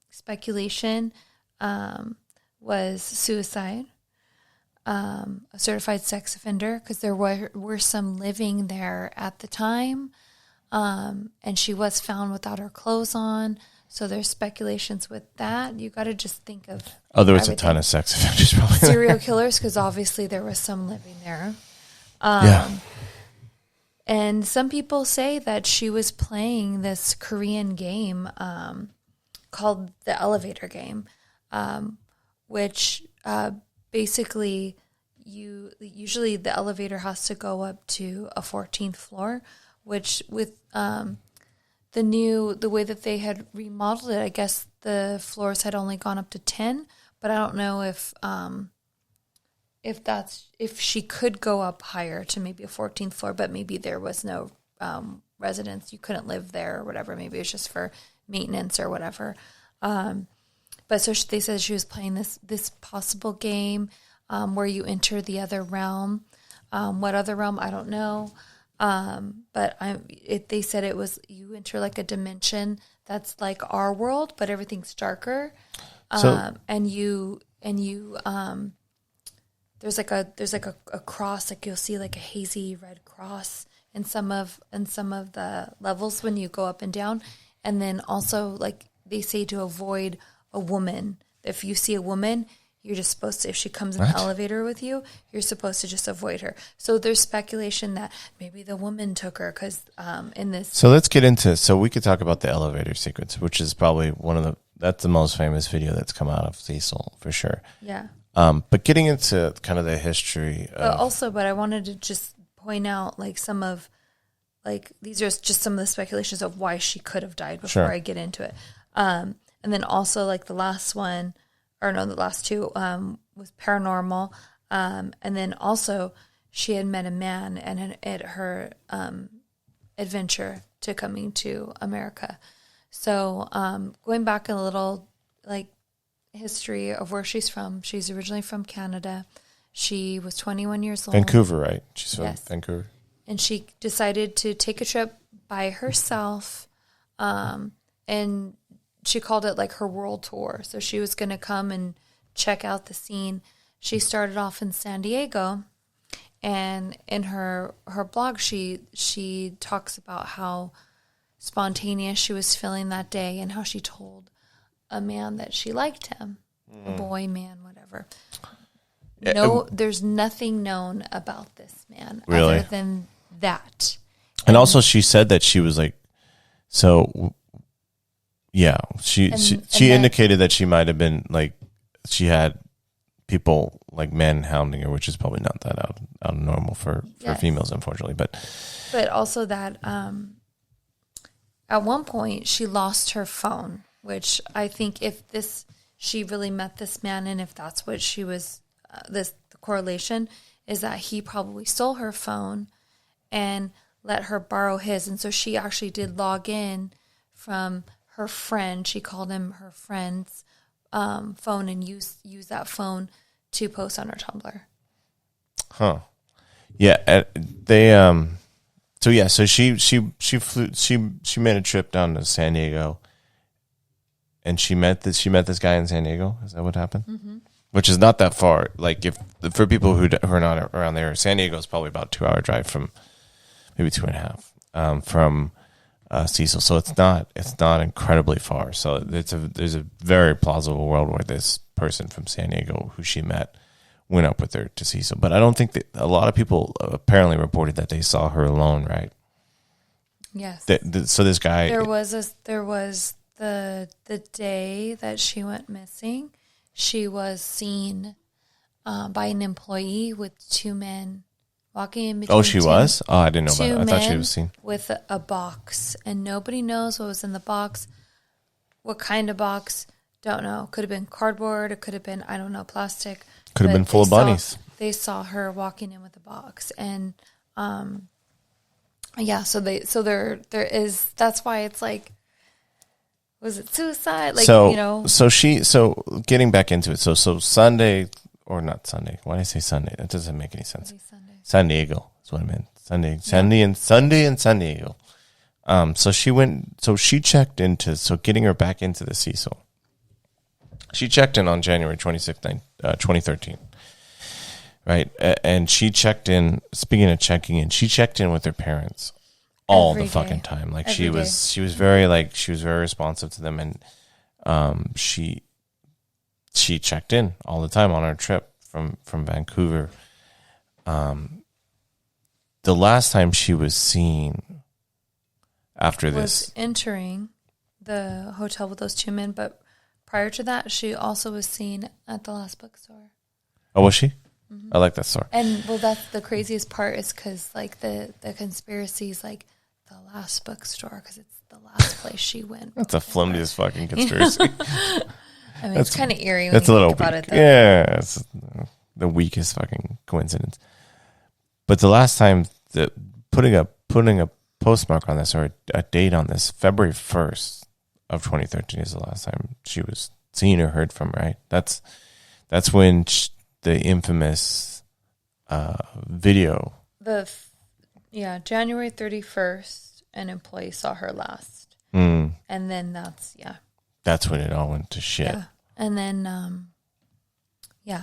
Speaker 2: speculation was suicide, a certified sex offender, because there were some living there at the time, and she was found without her clothes on. So there's speculations with that. You got to just think of
Speaker 1: there was a ton of sex offenders, probably
Speaker 2: serial killers, because obviously there was some living there.
Speaker 1: Yeah.
Speaker 2: And some people say that she was playing this Korean game called the elevator game, which basically usually the elevator has to go up to a 14th floor, which with the way that they had remodeled it, I guess the floors had only gone up to 10, but I don't know if she could go up higher to maybe a 14th floor, but maybe there was no residence. You couldn't live there or whatever. Maybe it was just for maintenance or whatever. But so they said she was playing this possible game where you enter the other realm. What other realm? I don't know. But they said it was, you enter like a dimension that's like our world, but everything's darker. And you there's like a cross, like you'll see like a hazy red cross in some of the levels when you go up and down. And then also like they say to avoid a woman. If you see a woman, you're just supposed to, if she comes in the elevator with you, you're supposed to just avoid her. So there's speculation that maybe the woman took her because in this.
Speaker 1: So let's get into, so we could talk about the elevator sequence, which is probably that's the most famous video that's come out of Cecil for sure.
Speaker 2: Yeah.
Speaker 1: But getting into kind of the history.
Speaker 2: But I wanted to just point out like some of, like these are just some of the speculations of why she could have died before I get into it. And then also like the last one, or no, the last two was paranormal. And then also she had met a man and at her adventure to coming to America. So going back a little, like history of where she's from. She's originally from Canada. She was 21 years old.
Speaker 1: Vancouver, right? She's from Vancouver.
Speaker 2: And she decided to take a trip by herself. And she called it like her world tour. So she was going to come and check out the scene. she started off in San Diego, and in her blog, she talks about how spontaneous she was feeling that day and how she told a man that she liked him, a boy, man, whatever. No, there's nothing known about this man other than that.
Speaker 1: And also, she said that she was like, so, yeah, she indicated that she might have been like, she had people like men hounding her, which is probably not that out of normal for females, unfortunately. But
Speaker 2: also that at one point she lost her phone, which I think if she really met this man, and if that's what she was, the correlation is that he probably stole her phone and let her borrow his. And so she actually did log in from her friend. She called him her friend's phone and use that phone to post on her Tumblr.
Speaker 1: Huh. Yeah. So she made a trip down to San Diego, and she met this guy in San Diego. Is that what happened? Mm-hmm. Which is not that far. Like, if for people who are not around there, San Diego is probably about 2-hour drive from, maybe 2.5 from Cecil. So it's not incredibly far. So there's a very plausible world where this person from San Diego who she met went up with her to Cecil. But I don't think that a lot of people apparently reported that they saw her alone, right?
Speaker 2: Yes.
Speaker 1: So this guy,
Speaker 2: there was the day that she went missing. She was seen by an employee with two men walking in between.
Speaker 1: Oh, she was? Oh, I didn't know about that. I thought she was seen
Speaker 2: with a box, and nobody knows what was in the box. What kind of box? Don't know. Could have been cardboard. It could have been, I don't know, plastic.
Speaker 1: Could have been full of bunnies.
Speaker 2: They saw her walking in with a box, and yeah. So there is. That's why it's like, was it suicide? Like,
Speaker 1: So getting back into it. So Sunday, or not Sunday. Why did I say Sunday? That doesn't make any sense. San Diego is what I meant. Sunday and San Diego. So she checked into, getting her back into the Cecil. She checked in on January 26th, 2013. Right. And she checked in, speaking of checking in, she checked in with her parents all the fucking time. Like, she was very responsive to them. And she checked in all the time on our trip from Vancouver. The last time she was seen after this,
Speaker 2: entering the hotel with those two men, but prior to that, she also was seen at the last bookstore.
Speaker 1: Oh, was she? Mm-hmm. I like that store.
Speaker 2: And that's the craziest part, is because like the conspiracy is like the last bookstore because it's the last place she went.
Speaker 1: That's a flimsiest fucking conspiracy.
Speaker 2: I mean, it's kind of eerie when
Speaker 1: that's
Speaker 2: you
Speaker 1: a little
Speaker 2: think about it, though.
Speaker 1: Yeah, it's the weakest fucking coincidence. But the last time that putting a postmark on this, or a date on this, February 1st of 2013 is the last time she was seen or heard from, right? That's when the infamous video.
Speaker 2: January 31st, an employee saw her last. And then that's
Speaker 1: when it all went to shit.
Speaker 2: Yeah. And then,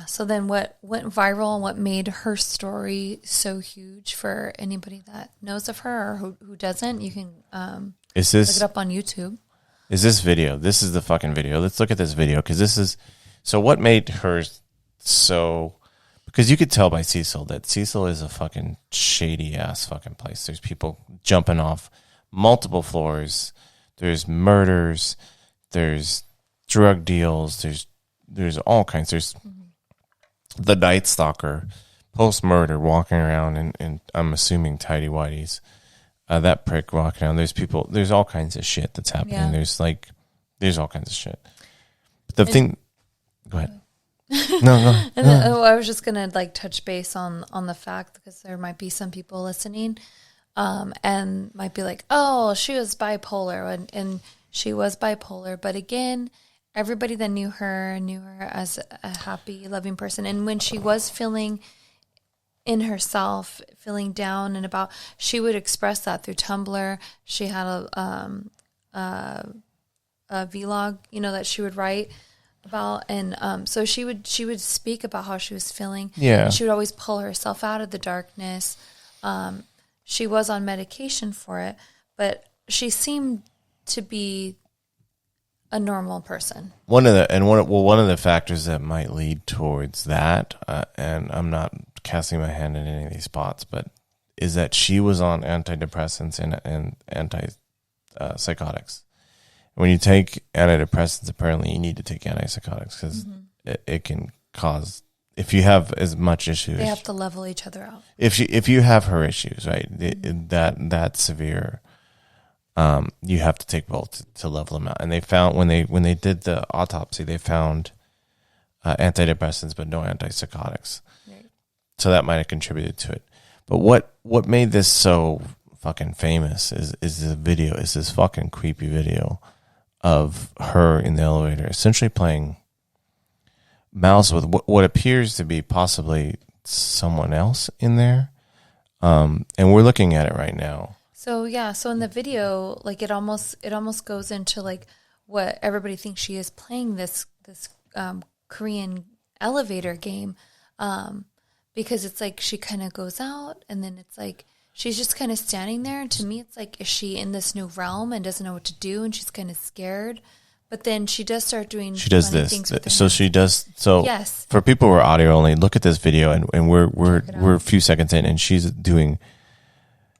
Speaker 2: so then what went viral and what made her story so huge for anybody that knows of her or who doesn't, you can look it up on YouTube.
Speaker 1: Is this video? This is the fucking video. Let's look at this video, because this is... So what made her so... Because you could tell by Cecil that Cecil is a fucking shady-ass fucking place. There's people jumping off multiple floors. There's murders. There's drug deals. There's all kinds. There's the Night Stalker, post-murder, walking around in I'm assuming tighty-whities. That prick walking around. There's people. There's all kinds of shit that's happening. Yeah. There's all kinds of shit. But the thing... Go ahead. No, go ahead.
Speaker 2: And then, I was just gonna touch base on the fact, because there might be some people listening, and might be like, "Oh, she was bipolar," and she was bipolar. But again, everybody that knew her as a happy, loving person. And when she was feeling in herself, feeling down and about, she would express that through Tumblr. She had a vlog, that she would write. about, and so she would speak about how she was feeling.
Speaker 1: Yeah.
Speaker 2: And she would always pull herself out of the darkness. She was on medication for it, but she seemed to be a normal person. One of
Speaker 1: the factors that might lead towards that, and I'm not casting my hand in any of these spots, but is that she was on antidepressants and antipsychotics. When you take antidepressants, apparently you need to take antipsychotics because it can cause, if you have as much issues,
Speaker 2: they have to level each other out.
Speaker 1: If you have her issues, right, that severe, you have to take both to level them out. And they found when they did the autopsy, they found antidepressants but no antipsychotics. Right. So that might have contributed to it. But what made this so fucking famous is this fucking creepy video of her in the elevator, essentially playing mouse with what appears to be possibly someone else in there. And we're looking at it right now.
Speaker 2: So in the video, like it almost goes into like what everybody thinks she is playing this Korean elevator game, because it's like she kind of goes out and then it's like she's just kind of standing there. And to me, it's like, is she in this new realm and doesn't know what to do? And she's kind of scared. But then she does start doing.
Speaker 1: She does this.
Speaker 2: Things with her
Speaker 1: so
Speaker 2: hands.
Speaker 1: She does. So
Speaker 2: yes.
Speaker 1: For people who are audio only, look at this video, and we're a few seconds in, and she's doing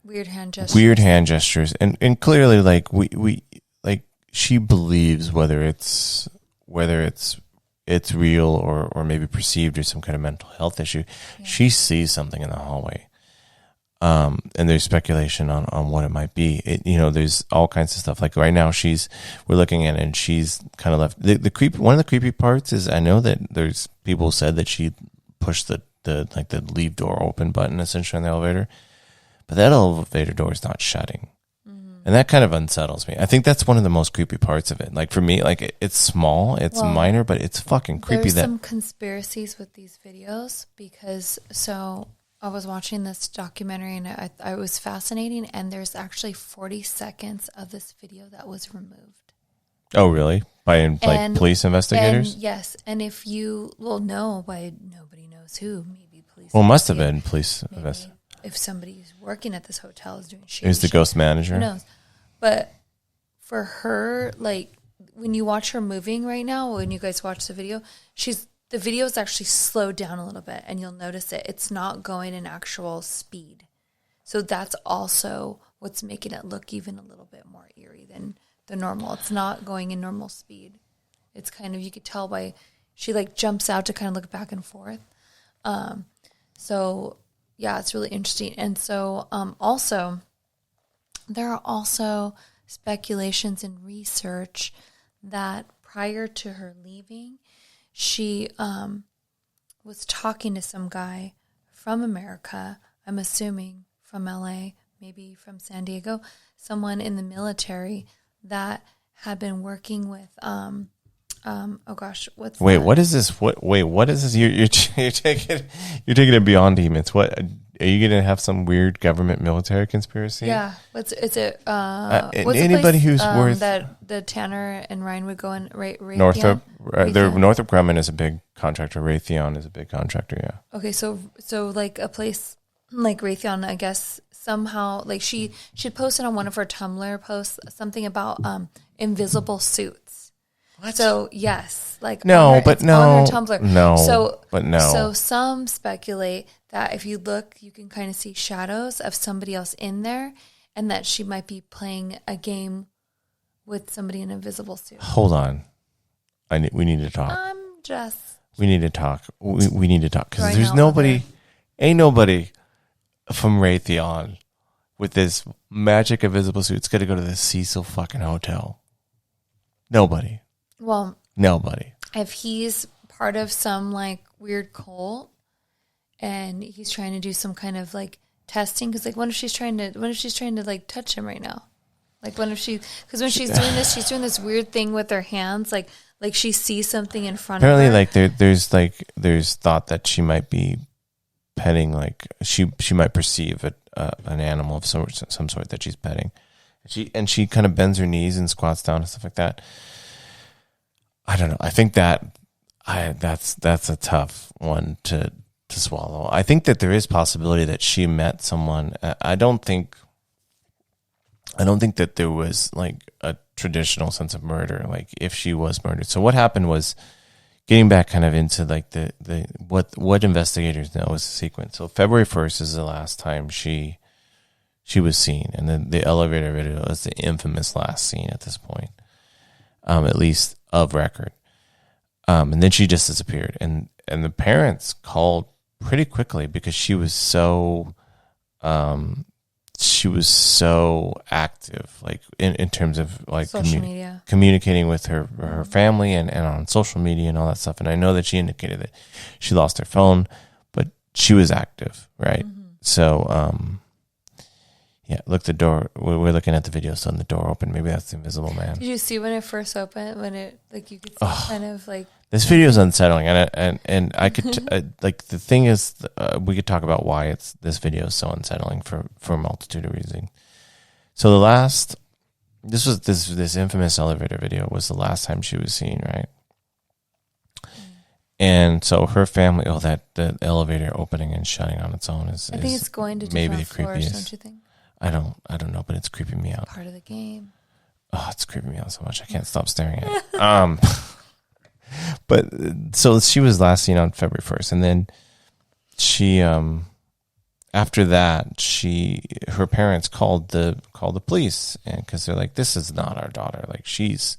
Speaker 2: weird hand
Speaker 1: gestures, and clearly, like we like she believes whether it's real or maybe perceived as some kind of mental health issue. Yeah. She sees something in the hallway. And there's speculation on what it might be. There's all kinds of stuff. Like right now we're looking at it and she's kind of left. One of the creepy parts is I know that there's people said that she pushed the leave door open button essentially on the elevator, but that elevator door is not shutting. And that kind of unsettles me. I think that's one of the most creepy parts of it. Like for me, like it's small, it's minor, but it's fucking creepy.
Speaker 2: There's some conspiracies with these videos because I was watching this documentary and it was fascinating, and there's actually 40 seconds of this video that was removed.
Speaker 1: Oh, really? By police investigators?
Speaker 2: And yes. And if you know by nobody knows who, maybe police.
Speaker 1: Well, must have been police investigators.
Speaker 2: If somebody who's working at this hotel is doing shit.
Speaker 1: Is the ghost manager?
Speaker 2: Who knows? But for her, like when you watch her moving right now, when you guys watch the video, the video is actually slowed down a little bit, and you'll notice it. It's not going in actual speed. So that's also what's making it look even a little bit more eerie than the normal. It's not going in normal speed. It's kind of, you could tell by, she like jumps out to kind of look back and forth. So yeah, it's really interesting. And so also, there are also speculations and research that prior to her leaving, she was talking to some guy from America, I'm assuming from LA, maybe from San Diego, someone in the military that had been working with
Speaker 1: what is this? What is this? You're taking it beyond demons. What are you going to have some weird government military conspiracy?
Speaker 2: Yeah. What's it?
Speaker 1: Anybody who's worth
Speaker 2: that the Tanner and Ryan would go in
Speaker 1: Northrop. Northrop Grumman is a big contractor. Raytheon is a big contractor. Yeah.
Speaker 2: Okay, so like a place like Raytheon, I guess somehow like she posted on one of her Tumblr posts something about invisible suits. What? So yes, like
Speaker 1: on her
Speaker 2: Tumblr.
Speaker 1: No.
Speaker 2: So some speculate that if you look, you can kind of see shadows of somebody else in there, and that she might be playing a game with somebody in an invisible suit.
Speaker 1: Hold on, we need to talk. We need to talk. We need to talk because there's ain't nobody from Raytheon with this magic invisible suit. It's got to go to the Cecil fucking hotel. Nobody.
Speaker 2: Well,
Speaker 1: nobody.
Speaker 2: If he's part of some like weird cult and he's trying to do some kind of like testing, because like what if she's trying to like touch him right now? Like when she's doing this, she's doing this weird thing with her hands, like she sees something in front of her.
Speaker 1: Apparently, there's thought that she might be petting, like she might perceive an animal of some sort that she's petting. She kind of bends her knees and squats down and stuff like that. I don't know. I think that's a tough one to swallow. I think that there is possibility that she met someone. I don't think that there was like a traditional sense of murder, like if she was murdered. So what happened was, getting back kind of into like the what investigators know is the sequence. So February 1st is the last time she was seen, and then the elevator video is the infamous last scene at this point, at least of record. And then she just disappeared, and the parents called pretty quickly because she was so active, like in terms of like
Speaker 2: social media,
Speaker 1: communicating with her family and on social media and all that stuff. And I know that she indicated that she lost her phone, but she was active, right? Mm-hmm. So, yeah, look, the door, we're looking at the video, so the door open. Maybe that's the invisible man.
Speaker 2: Did you see when it first opened, when it, like, you could see kind of like...
Speaker 1: This video is unsettling, and I could, like, the thing is, we could talk about why this video is so unsettling for a multitude of reasons. So this infamous elevator video was the last time she was seen, right? And so her family, the elevator opening and shutting on its own is...
Speaker 2: I think it's going to
Speaker 1: maybe
Speaker 2: different
Speaker 1: the
Speaker 2: floors,
Speaker 1: creepiest.
Speaker 2: don't you think?
Speaker 1: I don't know, but it's creeping me out.
Speaker 2: Part of the game.
Speaker 1: Oh, it's creeping me out so much. I can't stop staring at it. But so she was last seen on February 1st, and then she, after that, her parents called the police, and because they're like, this is not our daughter. Like, she's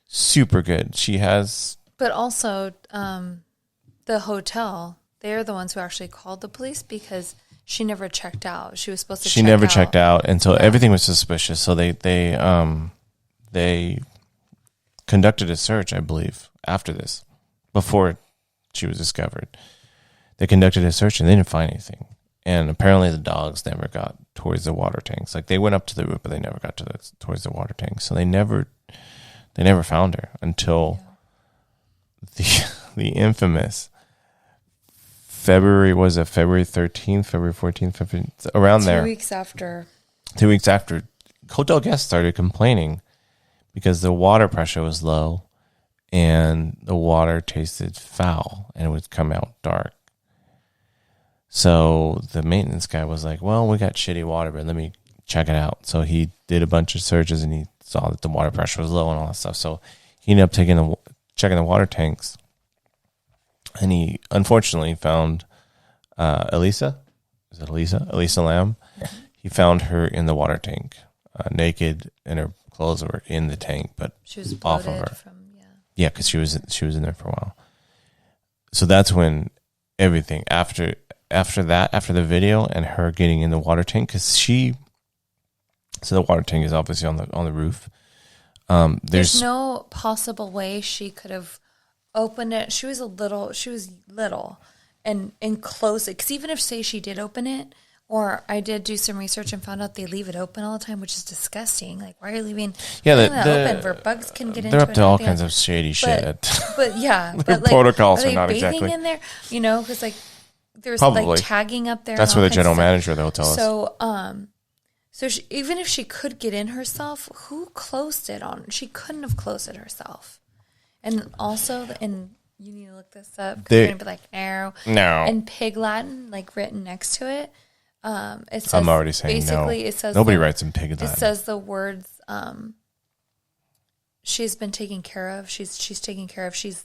Speaker 1: super good. She has. But
Speaker 2: also, the hotel, they're the ones who actually called the police because she never checked out. She was supposed to.
Speaker 1: She never checked out, and so everything was suspicious. So they conducted a search, I believe, after this, before she was discovered. They conducted a search and they didn't find anything. And apparently the dogs never got towards the water tanks. Like, they went up to the roof, but they never got towards the water tanks. So they never found her until the infamous February 13th, February 14th, 15th, around there.
Speaker 2: 2 weeks after.
Speaker 1: 2 weeks after, hotel guests started complaining because the water pressure was low and the water tasted foul and it would come out dark. So the maintenance guy was like, well, we got shitty water, but let me check it out. So he did a bunch of searches and he saw that the water pressure was low and all that stuff. So he ended up checking the water tanks, and he unfortunately found Elisa. Is it Elisa? Elisa Lam. He found her in the water tank, naked, and her clothes were in the tank, but
Speaker 2: she was
Speaker 1: off of her.
Speaker 2: Yeah,
Speaker 1: because she was in there for a while. So that's when everything after the video and her getting in the water tank, because so the water tank is obviously on the roof. There's
Speaker 2: no possible way she could have opened it. She was little and close it, because even if, say, she did open it, or I did do some research and found out they leave it open all the time, which is disgusting. Like, why are you leaving it open where bugs can get into it?
Speaker 1: They're up to all kinds of shady shit.
Speaker 2: But yeah,
Speaker 1: their
Speaker 2: but like,
Speaker 1: protocols
Speaker 2: are
Speaker 1: not
Speaker 2: bathing
Speaker 1: exactly
Speaker 2: in there, because like there's
Speaker 1: probably
Speaker 2: like tagging up there.
Speaker 1: That's where the general manager of the hotel is.
Speaker 2: So even if she could get in herself, who closed it on? She couldn't have closed it herself. And also, and you need to look this up, because you're going to be like, no. In Pig Latin, like written next to it, it says,
Speaker 1: I'm already saying
Speaker 2: basically,
Speaker 1: no.
Speaker 2: It says
Speaker 1: nobody writes in Pig Latin.
Speaker 2: It says the words, she's been taken care of. She's taken care of. She's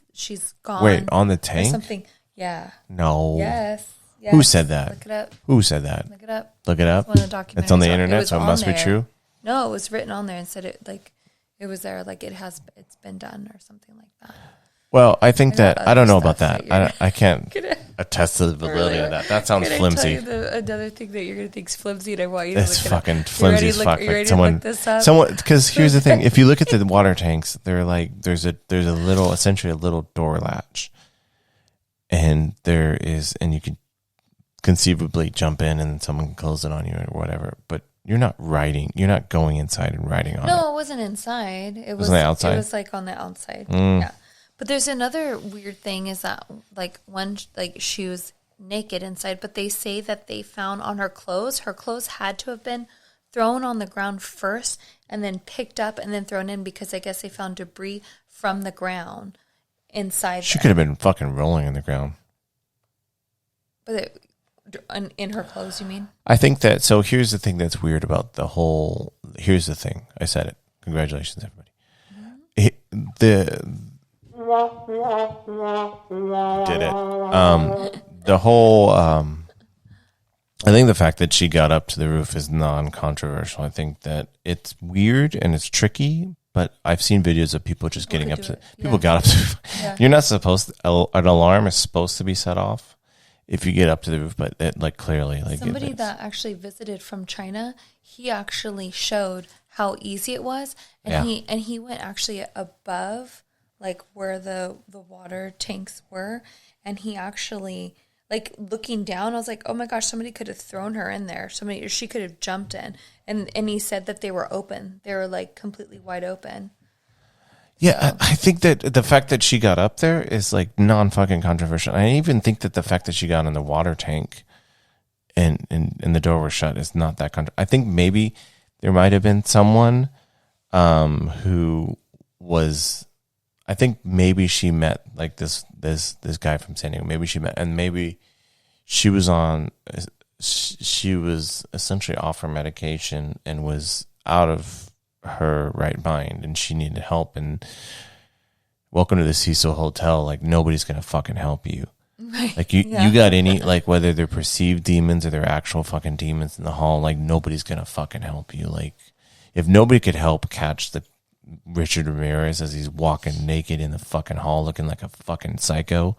Speaker 2: gone.
Speaker 1: Wait, on the tank?
Speaker 2: Or something. Yeah.
Speaker 1: No.
Speaker 2: Yes.
Speaker 1: Who said that?
Speaker 2: Look it up.
Speaker 1: Who said that?
Speaker 2: Look it up.
Speaker 1: Look it up.
Speaker 2: It's one of the documentaries.
Speaker 1: It's on the internet, so it must be true.
Speaker 2: No, it was written on there and said it was there, like it's been done or something like that.
Speaker 1: Well, I think that I don't know about that. I can't attest to the validity of that. That sounds flimsy.
Speaker 2: Another thing that you're gonna think is flimsy, and I want you to
Speaker 1: it's
Speaker 2: look
Speaker 1: fucking
Speaker 2: it up.
Speaker 1: flimsy as fuck.
Speaker 2: Like someone,
Speaker 1: because here's the thing: if you look at the water tanks, they're like there's a little, essentially a little door latch, and you can conceivably jump in and someone can close it on you or whatever, but you're not going inside and writing on it.
Speaker 2: No, it wasn't inside. It was
Speaker 1: on the outside.
Speaker 2: It was like on the outside. Yeah. But there's another weird thing is that she was naked inside, but they say that they found on her clothes had to have been thrown on the ground first and then picked up and then thrown in because I guess they found debris from the ground inside.
Speaker 1: She could have been fucking rolling in the ground.
Speaker 2: But in her clothes, you mean?
Speaker 1: I think that, so here's the thing that's weird about the whole, here's the thing. I said it. Congratulations, everybody. Did it. The whole, I think the fact that she got up to the roof is non-controversial. I think that it's weird and it's tricky, but I've seen videos of people just getting up to, people got up to, you're not supposed to, an alarm is supposed to be set off if you get up to the roof, but it, like, clearly, like,
Speaker 2: somebody that actually visited from China, he actually showed how easy it was, and he went actually above, like, where the water tanks were, and he actually, like, looking down, I was like, oh my gosh, somebody could have thrown her in there, she could have jumped in, and he said that they were open, they were, like, completely wide open.
Speaker 1: Yeah, I think that the fact that she got up there is, like, non-fucking controversial. I even think that the fact that she got in the water tank and the door was shut is not that controversial. I think maybe there might have been someone who was, I think maybe she met, like, this guy from San Diego. Maybe she met, and maybe she was essentially off her medication and was out of her right mind, and she needed help, and welcome to the Cecil Hotel. Like, nobody's gonna fucking help you. Right. Like, you got any, like, whether they're perceived demons or they're actual fucking demons in the hall, like, nobody's gonna fucking help you. Like, if nobody could help catch the Richard Ramirez as he's walking naked in the fucking hall looking like a fucking psycho,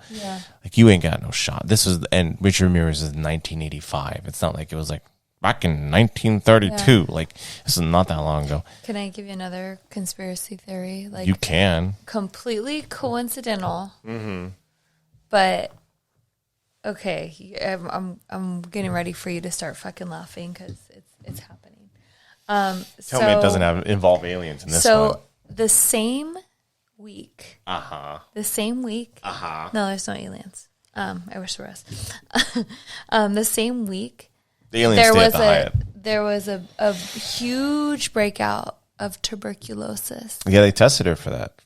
Speaker 1: like, you ain't got no shot. And Richard Ramirez is 1985. It's not like it was like back in 1932. Like, this is not that long ago. Can
Speaker 2: I give you another conspiracy theory? Like,
Speaker 1: you can.
Speaker 2: Completely coincidental. Mm-hmm. But okay, I'm getting ready for you to start fucking laughing because it's happening.
Speaker 1: Tell me it doesn't involve aliens in this one.
Speaker 2: So the same week. The same week. No, there's no aliens. I wish there was. The same week.
Speaker 1: The aliens stay at the Hyatt.
Speaker 2: There was a huge breakout of tuberculosis.
Speaker 1: Yeah, they tested her for that.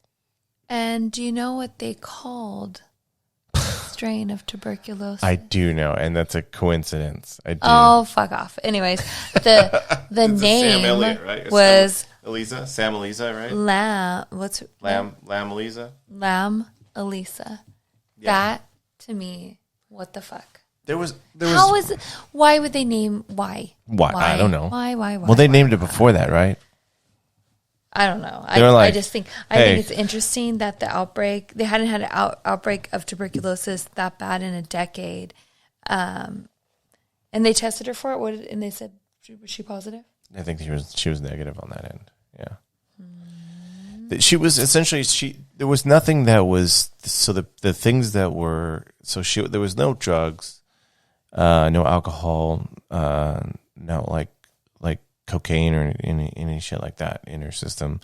Speaker 2: And do you know what they called the strain of tuberculosis?
Speaker 1: I do know, and that's a coincidence. I do.
Speaker 2: Oh, fuck off. Anyways, the name Sam Elliott, right? Was
Speaker 1: Sam Elisa, right?
Speaker 2: Lam
Speaker 1: Elisa?
Speaker 2: Lam Elisa. Yeah. That, to me, what the fuck?
Speaker 1: There was.
Speaker 2: How is it? Why would they name? Why?
Speaker 1: I don't know.
Speaker 2: Why?
Speaker 1: Well, they named it before that, right?
Speaker 2: I don't know. I just think it's interesting that the outbreak, they hadn't had an outbreak of tuberculosis that bad in a decade, and they tested her for it. And they said, was she positive?
Speaker 1: I think she was negative on that end. Yeah. She was essentially, there was nothing that was, so the things that were, so there was no drugs. No alcohol, no like cocaine or any shit like that in her system.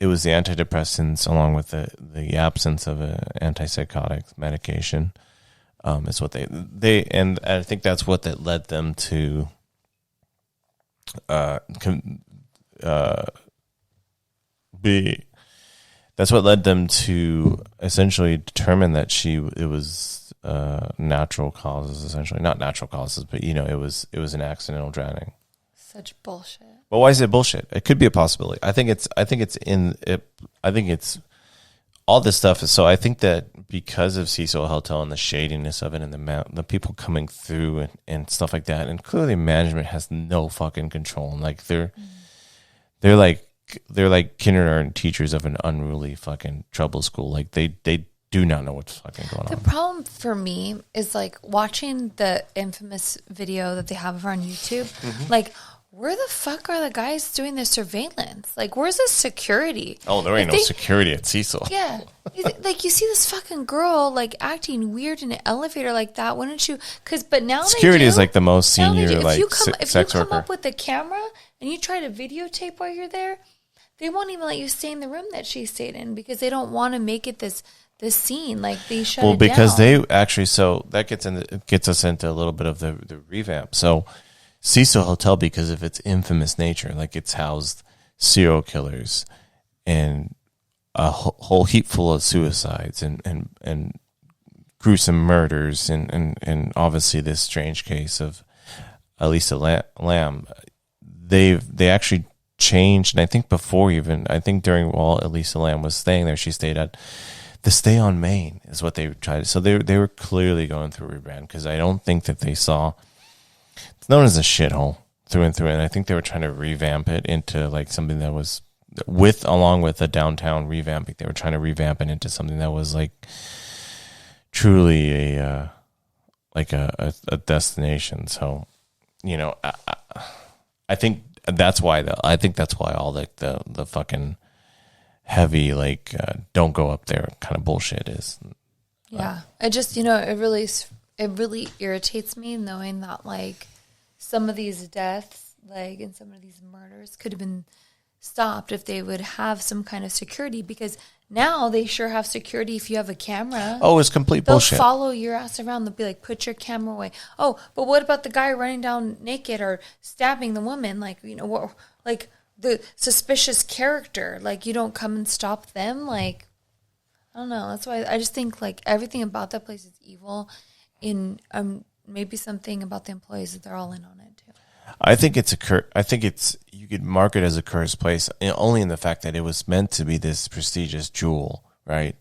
Speaker 1: It was the antidepressants along with the absence of an antipsychotic medication. Is what they and I think that's what that led them to that's what led them to essentially determine that it was natural causes, essentially. Not natural causes, but it was an accidental drowning.
Speaker 2: Such bullshit.
Speaker 1: But why is it bullshit? It could be a possibility. I think it's all this stuff is, so I think that because of Cecil Hotel and the shadiness of it and the people coming through and stuff like that, and clearly management has no fucking control. And like they're like kindergarten teachers of an unruly fucking trouble school. Like they do not know what's fucking going on.
Speaker 2: The problem for me is like watching the infamous video that they have on YouTube. Mm-hmm. Like, where the fuck are the guys doing the surveillance? Like, where's the security?
Speaker 1: Oh, there ain't no security at Cecil.
Speaker 2: Yeah. Like, you see this fucking girl, like, acting weird in an elevator like that. Wouldn't you? But now
Speaker 1: security is like the most senior, like,
Speaker 2: if you come up with a camera and you try to videotape while you're there, they won't even let you stay in the room that she stayed in because they don't want to make it this scene. Like, they shut it down. Well,
Speaker 1: because they actually, so that gets us into a little bit of the revamp. So Cecil Hotel, because of its infamous nature, like it's housed serial killers and a whole heap full of suicides and gruesome murders and obviously this strange case of Elisa Lam. They actually changed, and I think during while Elisa Lam was staying there, she stayed at the Stay on Main is what they tried. So they were clearly going through a rebrand, because I don't think that they saw, it's known as a shithole through and through, and I think they were trying to revamp it into like something that was along with a downtown revamping. They were trying to revamp it into something that was like truly a destination. So, you know, I think that's why all like the fucking heavy like don't go up there kind of bullshit is.
Speaker 2: Yeah, I just, you know, it really irritates me knowing that like some of these deaths, like and some of these murders, could have been stopped if they would have some kind of security, because now they sure have security if you have a camera.
Speaker 1: Oh, it's complete bullshit.
Speaker 2: They'll follow your ass around. They'll be like, put your camera away. Oh, but what about the guy running down naked or stabbing the woman? Like, you know, what, like the suspicious character, like you don't come and stop them. Like, I don't know. That's why I just think like everything about that place is evil. In maybe something about the employees that they're all in on it too.
Speaker 1: I think you could mark it as a cursed place only in the fact that it was meant to be this prestigious jewel, right?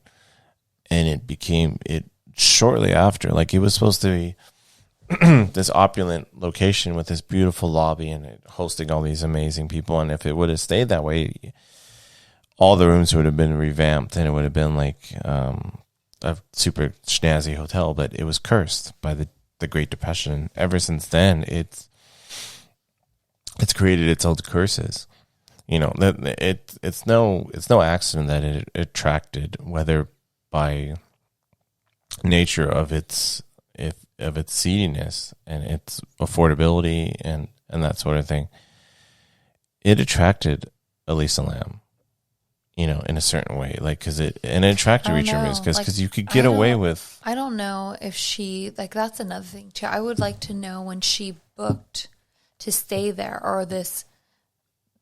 Speaker 1: And it became it shortly after. Like it was supposed to be this opulent location with this beautiful lobby and it hosting all these amazing people. And if it would have stayed that way, all the rooms would have been revamped and it would have been like a super snazzy hotel. But it was cursed by the Great Depression. And ever since then, it's created its own curses. You know, that it's no accident that it attracted, whether by nature of its seediness and its affordability and that sort of thing. It attracted Elisa Lam, you know, in a certain way, like because it attracted Reach because you could get away with.
Speaker 2: I don't know if she like that's another thing too. I would like to know when she booked to stay there, or this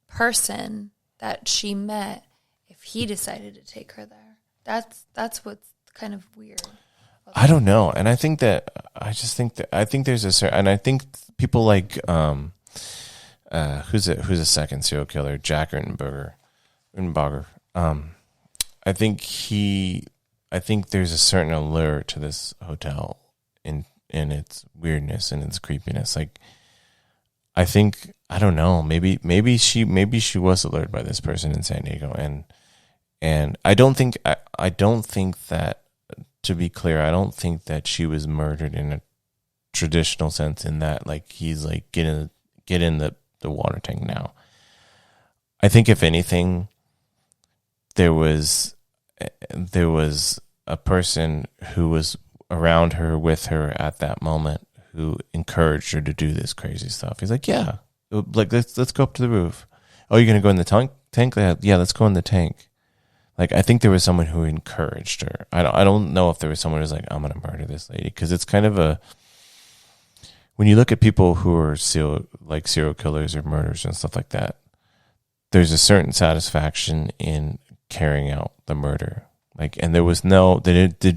Speaker 2: person that she met, if he decided to take her there. That's what's kind of weird.
Speaker 1: I don't know, and I think there's a certain, and I think people like who's a second serial killer, Jack Rittenberger. I think there's a certain allure to this hotel in its weirdness and its creepiness. Like, I don't know, maybe she was allured by this person in San Diego, and I don't think that, to be clear, I don't think that she was murdered in a traditional sense, in that like he's like get in the water tank now. I think if anything, there was a person who was around her, with her at that moment, who encouraged her to do this crazy stuff. He's like, yeah, like let's go up to the roof. Oh, you're gonna go in the tank? Yeah, let's go in the tank. Like, I think there was someone who encouraged her. I don't know if there was someone who's like, I'm gonna murder this lady, because it's kind of when you look at people who are serial killers or murderers and stuff like that, there's a certain satisfaction in carrying out the murder. Like, and there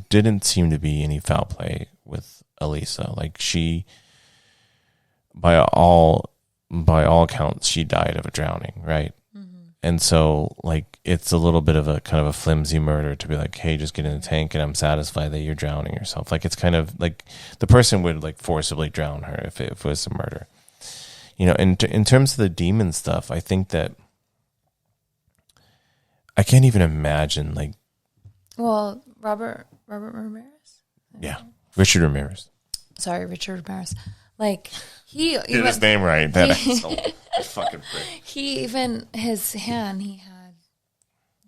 Speaker 1: didn't seem to be any foul play with Elisa. Like, she, by all accounts, she died of a drowning, right? Mm-hmm. And so, like, it's a little bit of a kind of a flimsy murder to be like, hey, just get in the tank and I'm satisfied that you're drowning yourself. Like, it's kind of like the person would like forcibly drown her if it was a murder. You know, in terms of the demon stuff, I think that I can't even imagine, like,
Speaker 2: well, Robert Ramirez?
Speaker 1: Yeah, Richard Ramirez.
Speaker 2: Sorry, Richard Ramirez. Like, he
Speaker 1: get his name right. That asshole. Fucking prick.
Speaker 2: He even, his hand, he had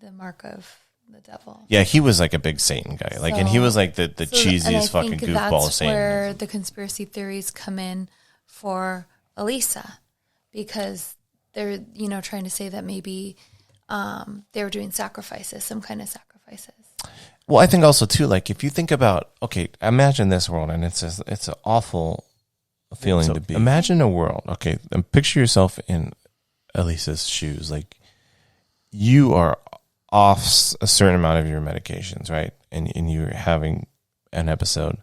Speaker 2: the mark of the devil.
Speaker 1: Yeah, he was like a big Satan guy. Like, and he was like the cheesiest fucking goofball Satan.
Speaker 2: That's where the conspiracy theories come in for Elisa, because they're, you know, trying to say that maybe they were doing sacrifices, some kind of sacrifices.
Speaker 1: Well, I think also too, like, if you think about, okay, imagine this world, and it's an awful feeling to be. Imagine a world. Okay, and picture yourself in Elisa's shoes. Like, you are off a certain amount of your medications, right? And you're having an episode.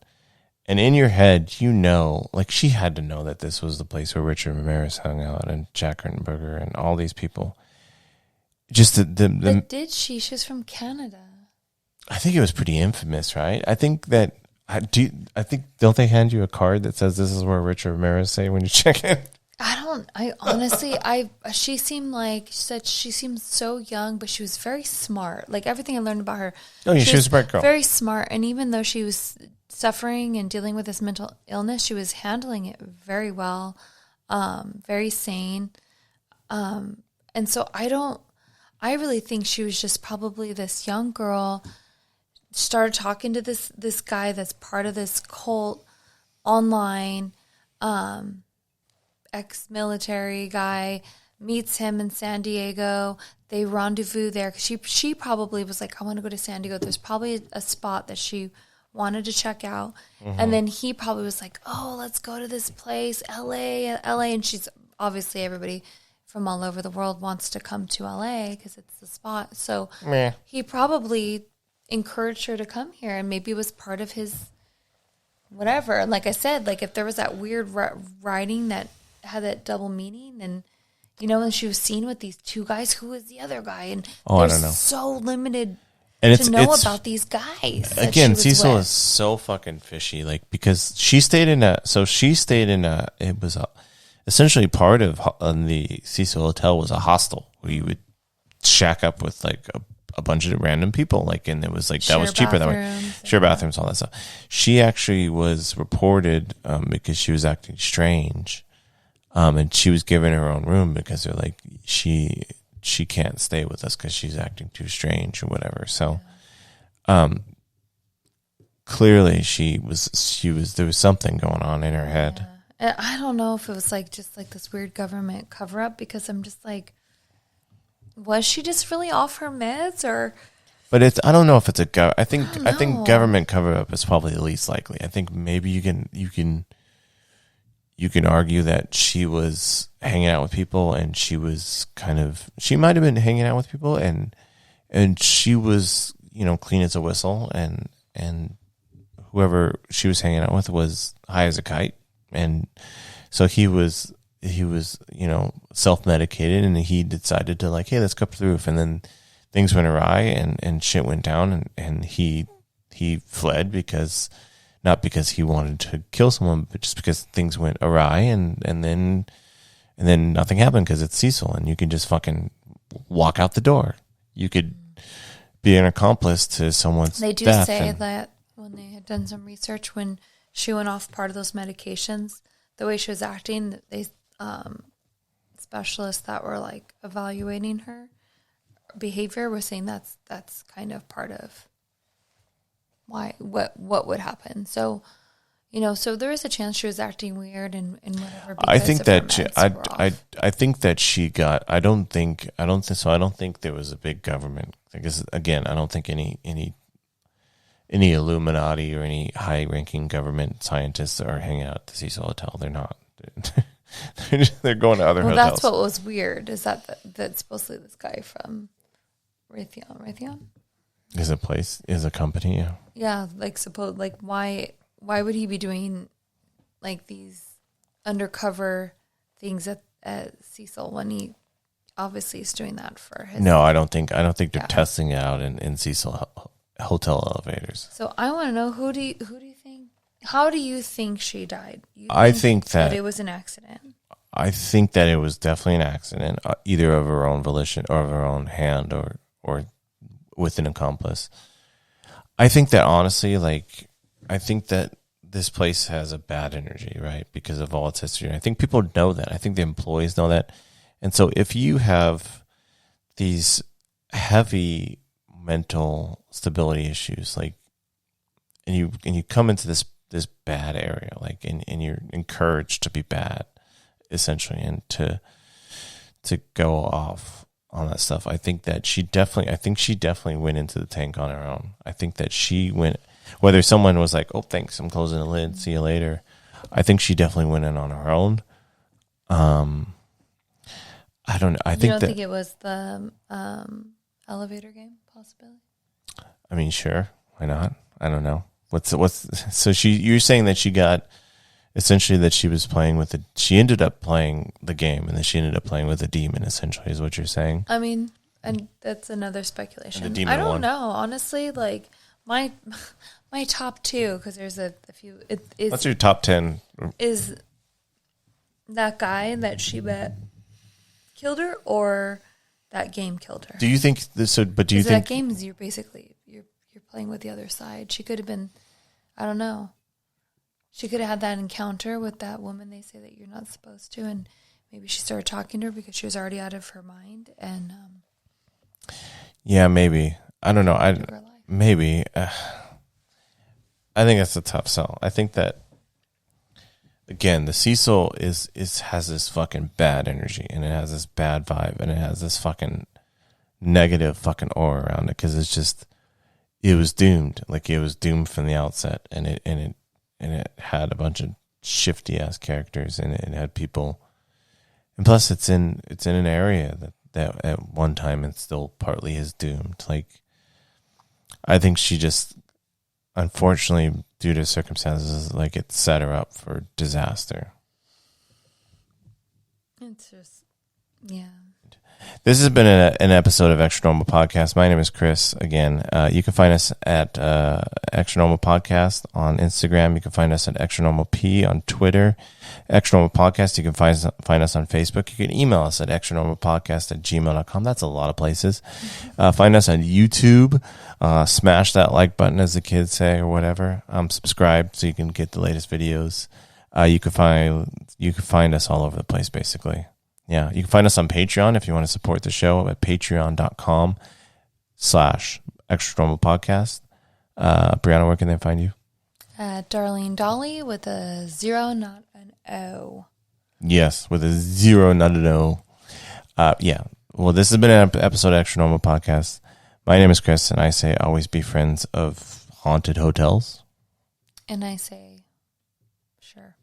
Speaker 1: And in your head, like, she had to know that this was the place where Richard Ramirez hung out and Jack Rittenberger and all these people. Just
Speaker 2: But did she? She's from Canada.
Speaker 1: I think it was pretty infamous, right? I think that don't they hand you a card that says this is where Richard Ramirez say when you check in?
Speaker 2: I honestly, she seemed so young, but she was very smart. Like, everything I learned about her.
Speaker 1: Oh yeah, she was a smart girl.
Speaker 2: Very smart. And even though she was suffering and dealing with this mental illness, she was handling it very well, very sane. And so I really think she was just probably this young girl, started talking to this guy that's part of this cult online, ex-military guy, meets him in San Diego. They rendezvous there. She probably was like, I want to go to San Diego. There's probably a spot that she wanted to check out. Mm-hmm. And then he probably was like, oh, let's go to this place, LA. And she's obviously, everybody from all over the world wants to come to LA because it's the spot. So he probably encouraged her to come here, and maybe it was part of his whatever. And like I said, like, if there was that weird writing that had that double meaning, and and she was seen with these two guys, who was the other guy? And
Speaker 1: I don't know.
Speaker 2: So limited
Speaker 1: and
Speaker 2: to know about these guys.
Speaker 1: Again, Cecil is so fucking fishy, like, because she stayed in it was essentially part of the Cecil Hotel was a hostel where you would shack up with like a bunch of random people, like, and it was like that was cheaper that way. Share bathrooms, all that stuff. She actually was reported because she was acting strange, and she was given her own room because they're like, she can't stay with us because she's acting too strange or whatever. So, clearly there was something going on in her head.
Speaker 2: And I don't know if it was like just like this weird government cover up, because I'm just like, was she just really off her meds, or?
Speaker 1: But I don't know if it's I think government cover up is probably the least likely. I think maybe you can argue that she was hanging out with people, and she might have been hanging out with people, and she was clean as a whistle, and whoever she was hanging out with was high as a kite, and so he was self-medicated, and he decided to, like, hey, let's go up to the roof. And then things went awry, and shit went down, and he fled, not because he wanted to kill someone, but just because things went awry, and then nothing happened, because it's Cecil, and you can just fucking walk out the door. You could be an accomplice to someone's death.
Speaker 2: They do say that when they had done some research, when she went off part of those medications, the way she was acting, they specialists that were like evaluating her behavior were saying that's kind of part of what would happen. So so there is a chance she was acting weird and whatever.
Speaker 1: I think that I think that she got. I don't think there was a big government. I guess, again, I don't think any Illuminati or any high-ranking government scientists are hanging out at the Cecil Hotel. They're not. They're going to other hotels.
Speaker 2: That's what was weird, is that supposedly this guy from Raytheon
Speaker 1: is a company. Yeah.
Speaker 2: Yeah, like why would he be doing like these undercover things at Cecil when he obviously is doing that for his?
Speaker 1: No, I don't think they're testing it out in Cecil hotel elevators.
Speaker 2: So I want to know, who do you think? How do you think she died?
Speaker 1: I think that
Speaker 2: it was an accident.
Speaker 1: I think that it was definitely an accident, either of her own volition or of her own hand, or with an accomplice. I think that, honestly, I think that this place has a bad energy, right? Because of all its history. And I think people know that. I think the employees know that. And so if you have these heavy mental stability issues, and you come into this bad area, and you're encouraged to be bad, essentially, and to go off on that stuff. I think she definitely went into the tank on her own. I think that she went, whether someone was like, oh, thanks, I'm closing the lid, see you later. I think she definitely went in on her own. I don't know. I think
Speaker 2: think it was the elevator game possibility?
Speaker 1: I mean, sure. Why not? I don't know. So you're saying that she got essentially that she was playing with she ended up playing the game and then she ended up playing with a demon, essentially, is what you're saying.
Speaker 2: I mean, and that's another speculation.
Speaker 1: And the demon
Speaker 2: I don't
Speaker 1: won.
Speaker 2: know, honestly. Like my top two, because there's a few.
Speaker 1: What's your top 10?
Speaker 2: Is that guy that she bet killed her, or that game killed her?
Speaker 1: Do you think this? So, but do you think
Speaker 2: that game is you're playing with the other side? She could have been. I don't know. She could have had that encounter with that woman they say that you're not supposed to, and maybe she started talking to her because she was already out of her mind. And
Speaker 1: yeah, maybe. I don't know. Maybe. I think that's a tough sell. I think that again, the Cecil has this fucking bad energy, and it has this bad vibe, and it has this fucking negative fucking aura around it because it was doomed. Like it was doomed from the outset, and it had a bunch of shifty ass characters, and it had people, and plus it's in an area that at one time it still partly is doomed. Like I think she just, unfortunately, due to circumstances, like it set her up for disaster.
Speaker 2: it's just, yeah.
Speaker 1: This has been an episode of ExtraNormal Podcast. My name is Chris. Again, you can find us at ExtraNormal Podcast on Instagram. You can find us at ExtraNormal P on Twitter. ExtraNormal Podcast. You can find us on Facebook. You can email us at extranormalpodcast@gmail.com. That's a lot of places. Find us on YouTube. Smash that like button, as the kids say, or whatever. Subscribe so you can get the latest videos. You can find us all over the place, basically. Yeah, you can find us on Patreon if you want to support the show at patreon.com/ExtraNormal Podcast. Brianna, where can they find you?
Speaker 2: Darlene Dolly with a 0, not an O.
Speaker 1: Yes, with a 0, not an O. Yeah. Well, this has been an episode of ExtraNormal Podcast. My name is Chris, and I say always be friends of haunted hotels.
Speaker 2: And I say, sure.